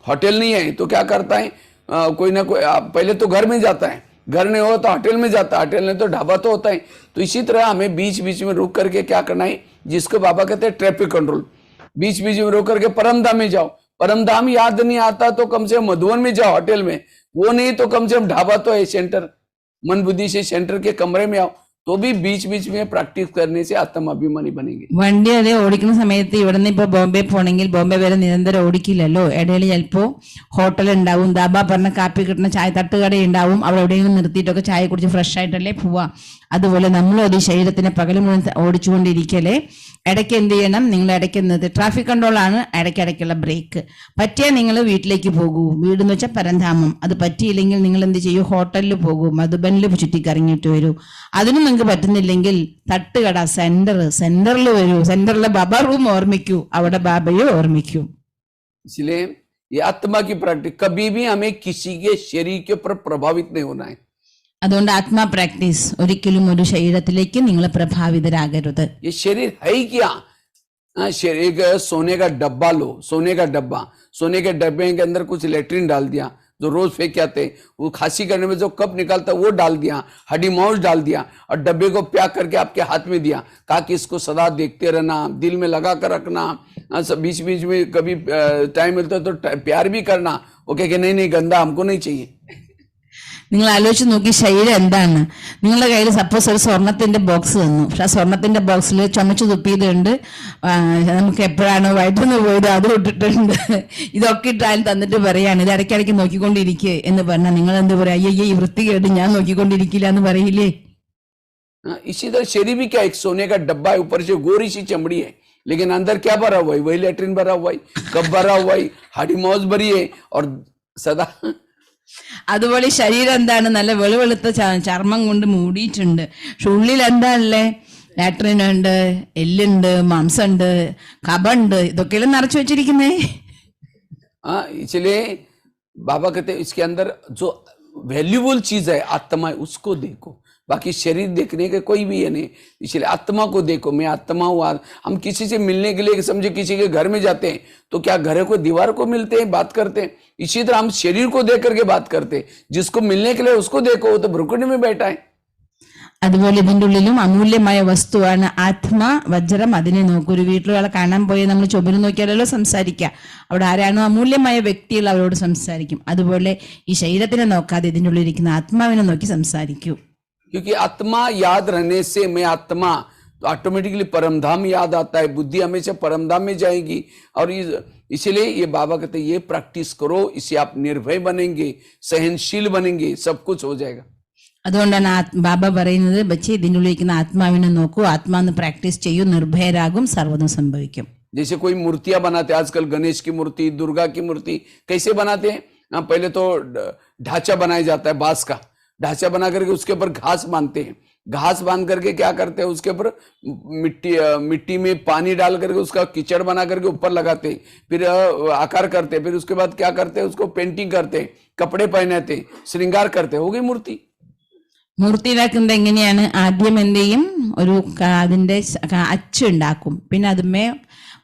होटल नहीं है तो क्या करता है, कोई ना कोई पहले तो घर में जाता है, घर नहीं हो तो होटल में जाता है, होटल नहीं तो ढाबा तो होता है। तो इसी तरह हमें बीच बीच में रुक करके क्या करना है, जिसको बाबा कहते हैं ट्रैफिक कंट्रोल। बीच बीच में रोक करके परमधाम में जाओ, परमधाम याद नहीं आता तो कम से कम मधुवन में जाओ होटल में, वो नहीं तो कम से कम ढाबा तो है, सेंटर मन बुद्धि से सेंटर के कमरे में आओ, तो भी बीच बीच में प्रैक्टिस करने से आत्माभिमानी बनेंगे। വണ്ടി അത് ഓടിക്കുന്ന സമയത്ത് ഇവിടെ നിന്ന് ഇപ്പൊ ബോംബെ പോണെങ്കിൽ ബോംബെ വരെ നിരന്തരം ഓടിക്കില്ലല്ലോ. ഇടയിൽ ചിലപ്പോ ഹോട്ടൽ ഉണ്ടാവും, ദാബ പറഞ്ഞ കാപ്പി കിട്ടുന്ന ചായ തട്ടുകട ഉണ്ടാവും, അവിടെ എവിടെയെങ്കിലും നിർത്തിയിട്ടൊക്കെ ചായ കുടിച്ച് ഫ്രഷ് ആയിട്ടല്ലേ പോവാ. അതുപോലെ നമ്മളും അത് ശരീരത്തിന് പകൽ മുഴുവൻ ഓടിച്ചുകൊണ്ടിരിക്കലേ. ഇടയ്ക്ക് എന്ത് ചെയ്യണം, നിങ്ങൾ ഇടയ്ക്ക് നിർത്തി, ട്രാഫിക് കൺട്രോളാണ് ഇടയ്ക്കിടയ്ക്കുള്ള ബ്രേക്ക്. പറ്റിയാൽ നിങ്ങൾ വീട്ടിലേക്ക് പോകൂ, വീടെന്ന് വെച്ചാൽ പരന്ധാമം. അത് പറ്റിയില്ലെങ്കിൽ നിങ്ങൾ എന്ത് ചെയ്യൂ, ഹോട്ടലിൽ പോകൂ, മധുബനിൽ ചുറ്റിക്കറങ്ങിയിട്ട് വരൂ. അതിനും നിങ്ങൾക്ക് പറ്റുന്നില്ലെങ്കിൽ തട്ടുകട സെന്ററിൽ വരൂ, സെന്ററിലെ ബാബ റൂം ഓർമ്മിക്കൂ, അവിടെ ബാബയെ ഓർമ്മിക്കൂ. इसलिए ये आत्मा की प्रैक्टिस, कभी भी हमें किसी के शरीर के ऊपर प्रभावित नहीं होना है। അതുകൊണ്ട് ആത്മാ പ്രാക്ടീസ്, ഒരിക്കലും ഒരു ശരീരത്തിലേക്ക് നിങ്ങൾ പ്രഭാവിതരാകരുത്. ये शरीर है ही क्या, शरीर का सोने का डब्बा लो, सोने का डब्बा, सोने के डब्बे के अंदर कुछ लेट्रिन डाल दिया जो रोज फेंक आते, वो खांसी करने में जो कप निकालता वो डाल दिया, हड्डी मांस डाल दिया और डब्बे को पैक करके आपके हाथ में दिया, कहा कि इसको सदा देखते रहना, दिल में लगा कर रखना, बीच बीच में कभी टाइम मिलता तो प्यार भी करना। वो कहे कि नहीं नहीं गंदा हमको नहीं चाहिए। നിങ്ങൾ ആലോചിച്ച് നോക്കി, ശരീരം എന്താണ്. നിങ്ങളുടെ കയ്യിൽ സപ്പോസ് ഒരു സ്വർണത്തിന്റെ ബോക്സ് തന്നു, പക്ഷെ ആ സ്വർണത്തിന്റെ ബോക്സിൽ ചുമച്ചു തുപ്പിയതുണ്ട്, നമുക്ക് എപ്പോഴാണ് വയറ്റുന്ന് പോയത് അത് ഇട്ടിട്ടുണ്ട്, ഇതൊക്കെ ഇട്ടാലും തന്നിട്ട് പറയാണ് ഇത് ഇടയ്ക്കിടയ്ക്ക് നോക്കിക്കൊണ്ടിരിക്കുക എന്ന് പറഞ്ഞാൽ നിങ്ങൾ എന്ത് പറയാ, അയ്യേ ഈ വൃത്തികേട് ഞാൻ നോക്കിക്കൊണ്ടിരിക്കില്ല എന്ന് പറയില്ലേ. इसी तरह शरीर भी क्या, एक सोने का डब्बा है, ऊपर से गोरी सी चमड़ी है, लेकिन अंदर क्या भरा हुआ है, वही लेट्रिन भरा हुआ है, कप भरा हुआ है, हड्डी मांस भरी है और सदा। അതുപോലെ ശരീരം എന്താണ്, നല്ല വെളുവെളുത്ത ചർമ്മം കൊണ്ട് മൂടിയിട്ടുണ്ട്, പക്ഷെ ഉള്ളിൽ എന്താണല്ലേ, ലാട്രിൻ ഉണ്ട്, എല്ലുണ്ട്, മാംസമുണ്ട്, കബണ്ട്, ഇതൊക്കെയെല്ലാം നിറച്ചു വെച്ചിരിക്കുന്നേ. इसलिए बाबा कहते हैं इसके अंदर जो वैल्यूबल चीज है आत्मा है, उसको देखो, बाकी शरीर देखने के कोई भी है नहीं। इसलिए आत्मा को देखो, मैं आत्मा हूँ। हम किसी से मिलने के लिए समझे किसी के घर में जाते हैं तो क्या घर को दीवार को मिलते हैं बात करते हैं, इसी तरह हम शरीर को देख करके बात करते हैं। जिसको मिलने के लिए उसको देखो, वो तो भ्रुकुटी में बैठा है। അതുപോലെ ഇതിൻ്റെ ഉള്ളിലും അമൂല്യമായ വസ്തുവാണ് ആത്മാ, വജ്രം. അതിനെ നോക്കൂ. ഒരു വീട്ടിലൊരാളെ കാണാൻ പോയി നമ്മൾ ചുമര് നോക്കിയാലല്ലോ സംസാരിക്കുക, അവിടെ ആരാണോ അമൂല്യമായ വ്യക്തികൾ അവരോട് സംസാരിക്കും. അതുപോലെ ഈ ശരീരത്തിനെ നോക്കാതെ ഇതിൻ്റെ ഉള്ളിൽ ഇരിക്കുന്ന ആത്മാവിനെ നോക്കി സംസാരിക്കൂ. क्योंकि आत्मा याद रहने से, मैं आत्मा, तो ऑटोमेटिकली परमधाम याद आता है, बुद्धि हमेशा परमधाम में जाएगी। और इसलिए ये बाबा कहते हैं ये प्रैक्टिस करो, इससे आप निर्भय बनेंगे, सहनशील बनेंगे, सब कुछ हो जाएगा। അതുകൊണ്ടാണ് ബാബ പറയുന്നത്, ബച്ചി ഇതിൻ്റെ ഉള്ളിരിക്കുന്ന ആത്മാവിനെ നോക്കൂ, ആത്മാന്ന് പ്രാക്ടീസ് ചെയ്യൂ, നിർഭയരാകും, സർവ്വതും സംഭവിക്കും. जैसे कोई मूर्तियां बनाते, आजकल गणेश की मूर्ति, दुर्गा की मूर्ति कैसे बनाते हैं, पहले तो ढांचा बनाया जाता है, बांस का ढांचा बना करके उसके ऊपर घास बांधते हैं, घास बांध करके क्या करते हैं, उसके ऊपर मिट्टी में पानी डाल करके उसका कीचड़ बना करके ऊपर लगाते हैं, फिर आकार करते हैं, फिर उसके बाद क्या करते हैं, उसको पेंटिंग करते हैं, कपड़े पहनाते हैं, श्रृंगार करते हैं, हो गई मूर्ति। മൂർത്തി ഉണ്ടാക്കുന്നത് എങ്ങനെയാണ്, ആദ്യം എന്ത് ചെയ്യും, ഒരു അതിൻ്റെ അച്ചുണ്ടാക്കും, പിന്നെ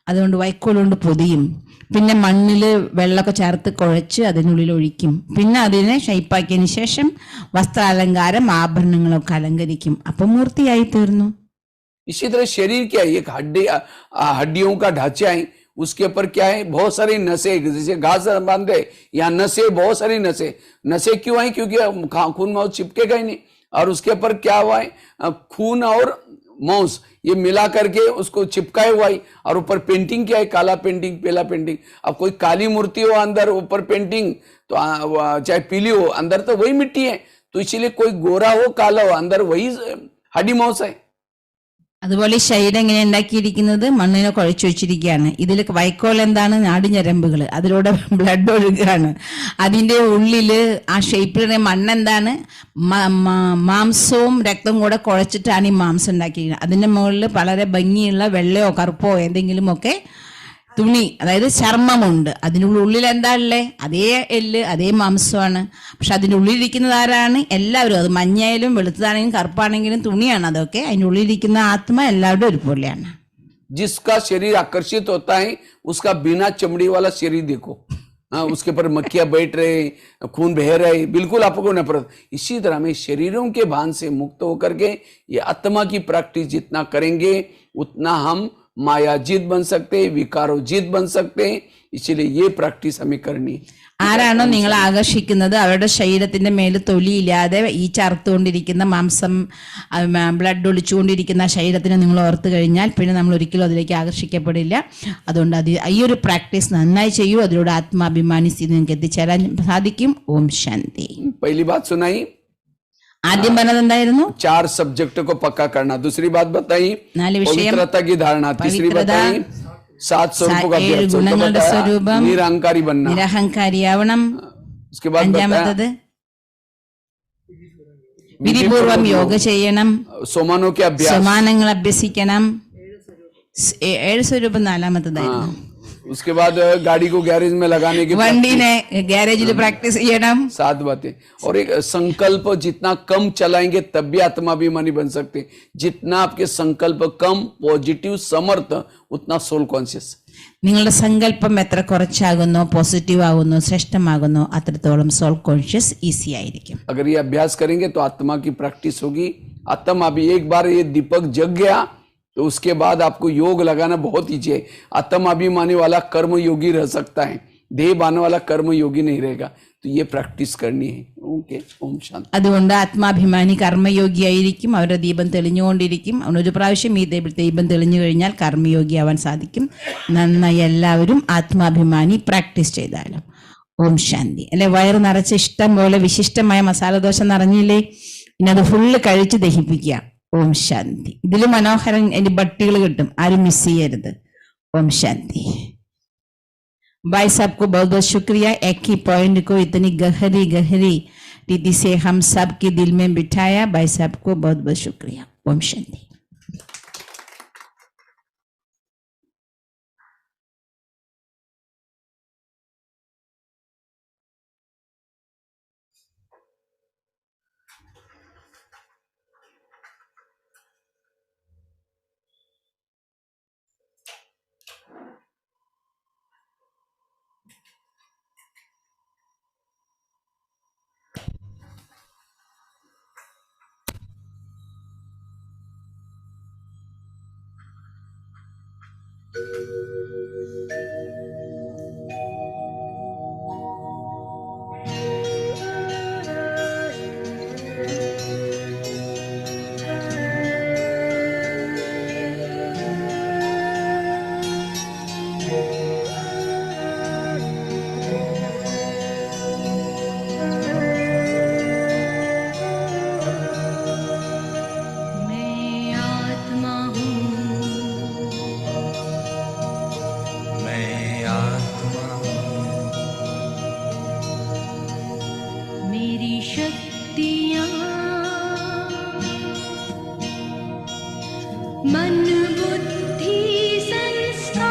അതുകൊണ്ട് വൈക്കോൽ കൊണ്ട് പൊതിയും, പിന്നെ മണ്ണിൽ വെള്ളമൊക്കെ ചേർത്ത് കുഴച്ച് അതിനുള്ളിൽ ഒഴിക്കും, പിന്നെ അതിനെ ഷൈപ്പാക്കിയതിന് ശേഷം വസ്ത്രാലങ്കാരം ആഭരണങ്ങളൊക്കെ അലങ്കരിക്കും, അപ്പൊ മൂർത്തിയായി തീർന്നു. इसी तरह शरीर क्या है, एक हड्डियों का ढांचा है, उसके ऊपर क्या है, बहुत सारी नसें, जैसे घास बांधे यहाँ नसें, बहुत सारी नसें क्यों आई, क्योंकि खून मांस चिपकेगा ही नहीं। और उसके ऊपर क्या हुआ है, खून और मांस ये मिला करके उसको चिपकाए हुआ है। और ऊपर पेंटिंग क्या है, काला पेंटिंग, पीला पेंटिंग। अब कोई काली मूर्ति हो अंदर, ऊपर पेंटिंग, तो चाहे पीली हो, अंदर तो वही मिट्टी है। तो इसीलिए कोई गोरा हो काला हो, अंदर वही हड्डी मांस है। അതുപോലെ ശരീരം ഇങ്ങനെ ഉണ്ടാക്കിയിരിക്കുന്നത് മണ്ണിനെ കുഴച്ചു വെച്ചിരിക്കുകയാണ്. ഇതിൽ വൈക്കോൽ എന്താണ്, നാടിഞരമ്പുകൾ, അതിലൂടെ ബ്ലഡ് ഒഴുകുകയാണ്. അതിന്റെ ഉള്ളില് ആ ഷേപ്പിലെ മണ്ണെന്താണ്, മാംസവും രക്തവും കൂടെ കുഴച്ചിട്ടാണ് ഈ മാംസം ഉണ്ടാക്കിയിരിക്കുന്നത്. അതിന്റെ മുകളിൽ വളരെ ഭംഗിയുള്ള വെള്ളയോ കറുപ്പോ എന്തെങ്കിലുമൊക്കെ തുണി, അതായത് ചർമ്മമുണ്ട്. അതിനുള്ളിൽ എന്താ ഉള്ളേ, അതേ എല്ല്, അതേ മാംസമാണ്. പക്ഷെ അതിൻ്റെ ഉള്ളിലിരിക്കുന്നത് ആരാണ്, എല്ലാവരും. അത് മഞ്ഞയായാലും വെളുത്തതാണെങ്കിലും കറുപ്പാണെങ്കിലും തുണിയാണ് അതൊക്കെ. അതിൻ്റെ ഉള്ളിലിരിക്കുന്ന ആത്മ എല്ലാവരുടെ ഒരുപോലെയാണ്. जिसका शरीर आकर्षित होता है उसका बिना चमड़ी वाला शरीर देखो, उसके ऊपर मक्खियां बैठ रहे, खून बह रहे, बिल्कुल आपको नफरत। इसी तरह में शरीरों के भान से मुक्त होकर के ये आत्मा की प्रैक्टिस जितना करेंगे उतना हम मायाजीत बन सकते, विकारोजीत बन सकते हैं। इसलिए ये प्रैक्टिस हमें करनी है. ആരാണോ നിങ്ങൾ ആകർഷിക്കുന്നത് അവരുടെ ശരീരത്തിന്റെ മേല് തൊലിയില്ലാതെ ഈ ചറുത്തുകൊണ്ടിരിക്കുന്ന മാംസം, ബ്ലഡ് ഒളിച്ചുകൊണ്ടിരിക്കുന്ന ശരീരത്തിനെ നിങ്ങൾ ഓർത്തു കഴിഞ്ഞാൽ പിന്നെ നമ്മൾ ഒരിക്കലും അതിലേക്ക് ആകർഷിക്കപ്പെടില്ല. അതുകൊണ്ട് ഈ ഒരു പ്രാക്ടീസ് നന്നായി ചെയ്യൂ. അതിലൂടെ ആത്മാഭിമാനി സ്ഥിതി നിങ്ങൾക്ക് എത്തിച്ചേരാൻ സാധിക്കും. ഓം ശാന്തി. पहली बात सुनाई, ആദ്യം പറഞ്ഞത് എന്തായിരുന്നു? 4 सब्जेक्ट को पक्का करना. दूसरी बात बताई, 4 विषय, पवित्रता की धारणा. तीसरी बताई 7 स्वरूपों का अभ्यास. ഗുണങ്ങളുടെ സ്വരൂപം, निरहंकारी बनना. നിരഹങ്കാരിയാവണം. उसके बाद അഞ്ചാമത്തത് വിധിപൂർവം യോഗ ചെയ്യണം, सोमानों के अभ्यास. സമാനങ്ങൾ അഭ്യസിക്കണം. 7 സ്വരൂപം നാലാമത്തതായിരുന്നു. उसके बाद गाड़ी को गैरेज में लगाने की വണ്ടിനെ ഗ്യാരേജിൽ പ്രാക്ടീസ് ചെയ്യണം. 7 बातें. और एक संकल्प, जितना कम चलाएंगे तब भी आत्माभिमानी बन सकते. जितना आपके संकल्प कम, पॉजिटिव, समर्थ, उतना सोल कॉन्शियस. നിങ്ങളുടെ സങ്കല്പം എത്ര കുറച്ചാകുന്നോ, പോസിറ്റീവ് ആകുന്നോ, ശ്രേഷ്ഠമാകുന്നോ, അത്രത്തോളം സോൾ കോൺഷ്യസ് ഈസി ആയിരിക്കും. अगर ये अभ्यास करेंगे तो आत्मा की प्रैक्टिस होगी. आत्मा अभी एक बार ये दीपक जग गया तो उसके बाद आपको योग लगाना बहुत ईजी है. आत्माभिमानी वाला कर्म योगी रह सकता है, देह बाने वाला कर्म योगी नहीं रहेगा. तो ये प्रैक्टिस करनी है. ओके, ओम शांति. അതുകൊണ്ട് ആത്മാഭിമാനി കർമ്മയോഗിയായിരിക്കും. അവരുടെ ദീപം തെളിഞ്ഞുകൊണ്ടിരിക്കും. അവനൊരു പ്രാവശ്യം ഈ ദീപം തെളിഞ്ഞു കഴിഞ്ഞാൽ കർമ്മയോഗിയാവാൻ സാധിക്കും. നന്നായി എല്ലാവരും ആത്മാഭിമാനി പ്രാക്ടീസ് ചെയ്താലും. ഓം ശാന്തി. അല്ലെ, വയറ് നിറച്ച് ഇഷ്ടം പോലെ വിശിഷ്ടമായ മസാലദോശ നിറഞ്ഞില്ലേ, ഇനി അത് ഫുള്ള് കഴിച്ച് ദഹിപ്പിക്കുക. ഓം ശാന്തി. ഇതിൽ മനോഹരം അതിന്റെ ബട്ടികൾ കിട്ടും, ആരും മിസ് ചെയ്യരുത്. ओम शांति। भाई साहब को बहुत बहुत शुक्रिया, एक ही पॉइंट को इतनी गहरी गहरी रीति से हम सब के दिल में बिठाया। भाई साहब को बहुत बहुत शुक्रिया। ओम शांति। मन बुद्धि संस्कार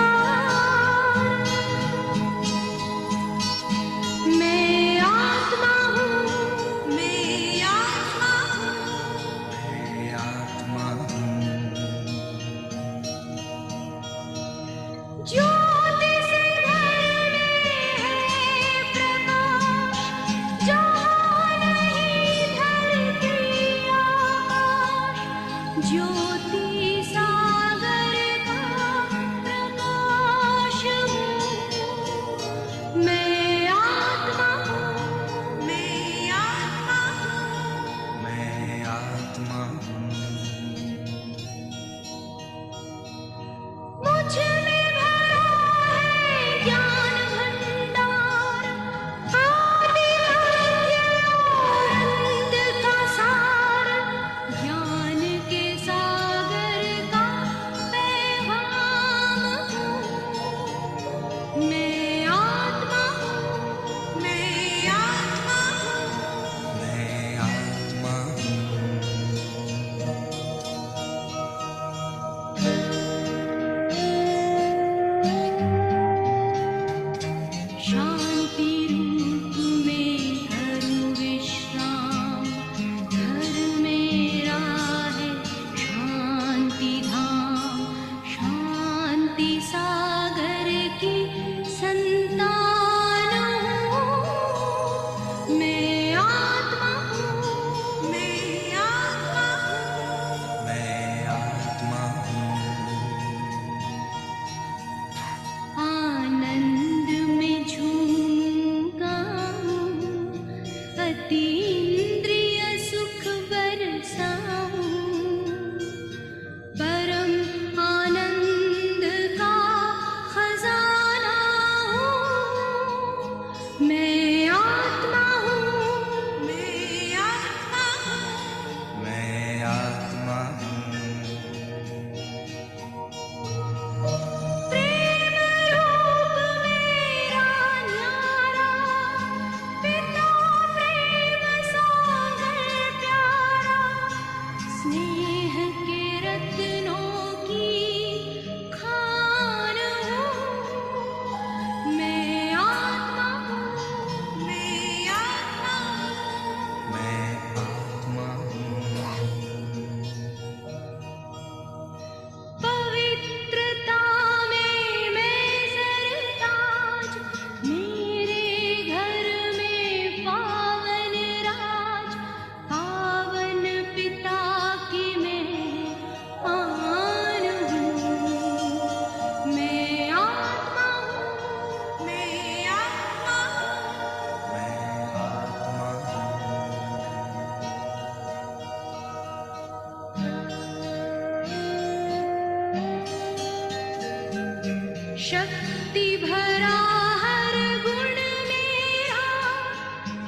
शक्ति भरा हर गुण मेरा,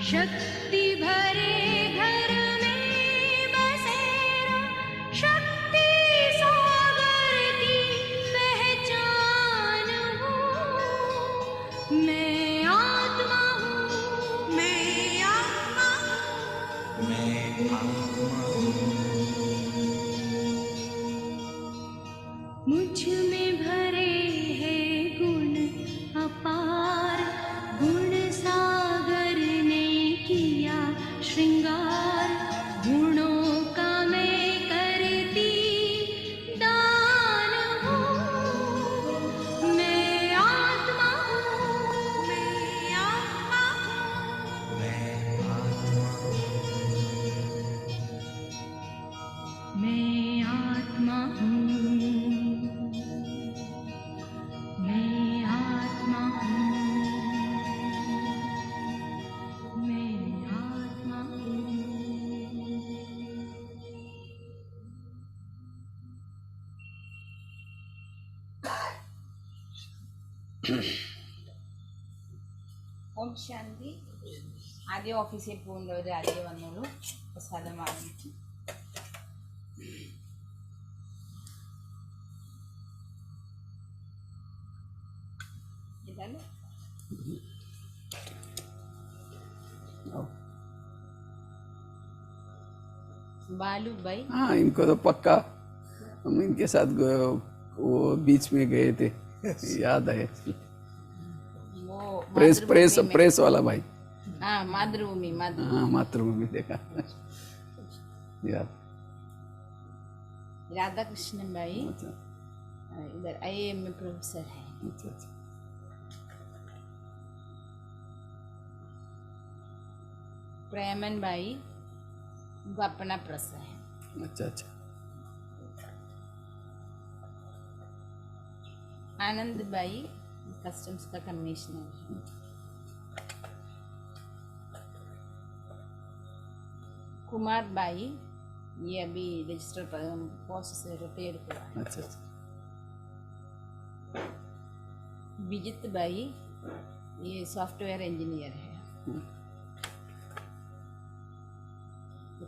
शक्ति भरे घर में बसेरा, शक्ति सागर की पहचान हूँ। मैं आत्मा हूँ, मैं आत्मा हूँ, मैं आत्मा हूँ। मुझ में भरे हैं गुण अपार, गुण सागर ने किया श्रृंगार, गुणों का मैं करती दान हूँ। मैं आत्मा हूँ, मैं आत्मा हूँ, मैं आत्मा हूँ, मैं आत्मा हूँ, मैं आत्मा हूँ, मैं आत्मा हूँ। ഓം ശാന്തി. ആദ്യം ഓഫീസിൽ പോകുന്നവർ ആദ്യം വന്നോളൂ, പ്രസാദം വാങ്ങിച്ചു. ഇതല്ലേ बालू भाई. हाँ, इनको तो पक्का हम इनके साथ वो बीच में गए थे, याद है। वो प्रेस प्रेस मातृभूमि में. प्रेस वाला भाई, हाँ, मातृभूमि मातृभूमि. हाँ मातृभूमि देखा याद। राधा कृष्ण भाई अच्छा इधर IIM में प्रोफेसर है. अच्छा अच्छा। प्रेमन भाई उनका अपना प्रेस है. अच्छा अच्छा। आनंद भाई कस्टम्स का कमिश्नर है. कुमार भाई ये अभी रजिस्टर पोस्ट से रिटायर हुआ है. अच्छा अच्छा। विजित भाई ये सॉफ्टवेयर इंजीनियर है.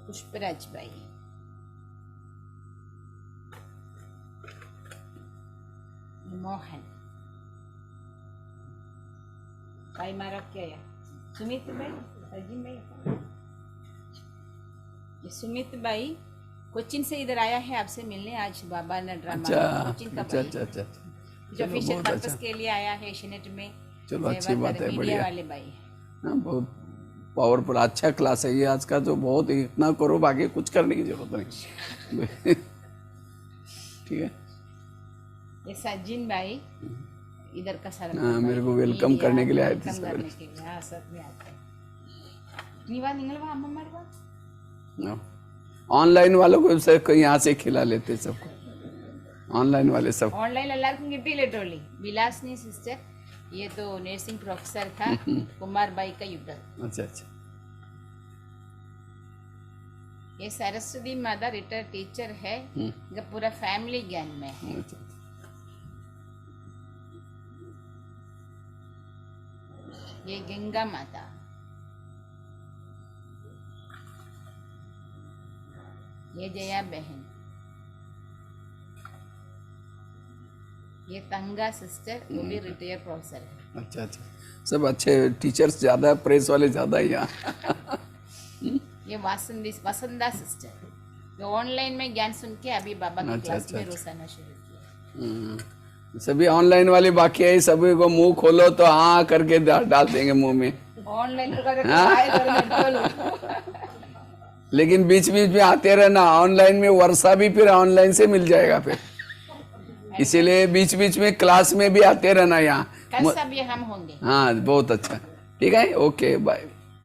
पुष्पराज भाई, मोहन भाई मारा क्या है, सुमित भाई, अर्जुन भाई. ये सुमित भाई कोचिन से इधर आया है आपसे मिलने. आज बाबा ने ड्रामा अच्छा कोचिन का अच्छा भाई, अच्छा अच्छा। जो चलो, ऑफिशियल बहुत पर्पस अच्छा। के लिए आया है एशियनेट में. चलो, अच्छी सेवा बात कर, है, मीडिया बढ़िया। वाले भाई. हाँ, बहुत पावरफुल अच्छा क्लास है ये आज का, जो बहुत इतना करो, बाकी कुछ करने की जरूरत नहीं। ठीक है। ये सज्जिन भाई इधर का सर. हाँ, मेरे को वेलकम करने के लिए आए थे वेलकम सर। करने के लिए. हाँ, सब में आते हैं. निवा निंगल वहाँ अम्मा मरवा. ऑनलाइन वालों को सब कहीं यहाँ से खिला लेते सबको, ऑनलाइन वाले सब. ऑनलाइन എല്ലാവർക്കും കിട്ടിയില്ലേട്ടോളി. വിലാസിനി സിസ്റ്റർ ये तो नर्सिंग प्रोफेसर था. कुमार भाई का युद्ध. अच्छा अच्छा। ये सरस्वती माता रिटायर्ड टीचर है. इनका पूरा फैमिली ज्ञान में है. अच्छा ये गंगा माता, ये जया बहन, ये तंगा सिस्टर, वो भी रिटायर्ड प्रोफेसर है. अच्छा अच्छा। सब अच्छे टीचर्स ज्यादा, प्रेस वाले ज्यादा ही यहाँ। ये वसंदा सिस्टर, जो ऑनलाइन में ज्ञान सुन के अभी बाबा की अच्छा, क्लास अच्छा, में अच्छा। रोज आना शुरू किया. सभी ऑनलाइन वाले बाकी है, सभी को मुंह खोलो तो हाँ करके डाल देंगे मुंह में, ऑनलाइन तो लेकिन बीच बीच में आते रहना। ऑनलाइन में वर्षा भी फिर ऑनलाइन से मिल जाएगा फिर, इसीलिए बीच बीच में क्लास में भी आते रहना यहाँ. कल सब ये हम होंगे. हाँ, बहुत अच्छा, ठीक है, ओके, बाय.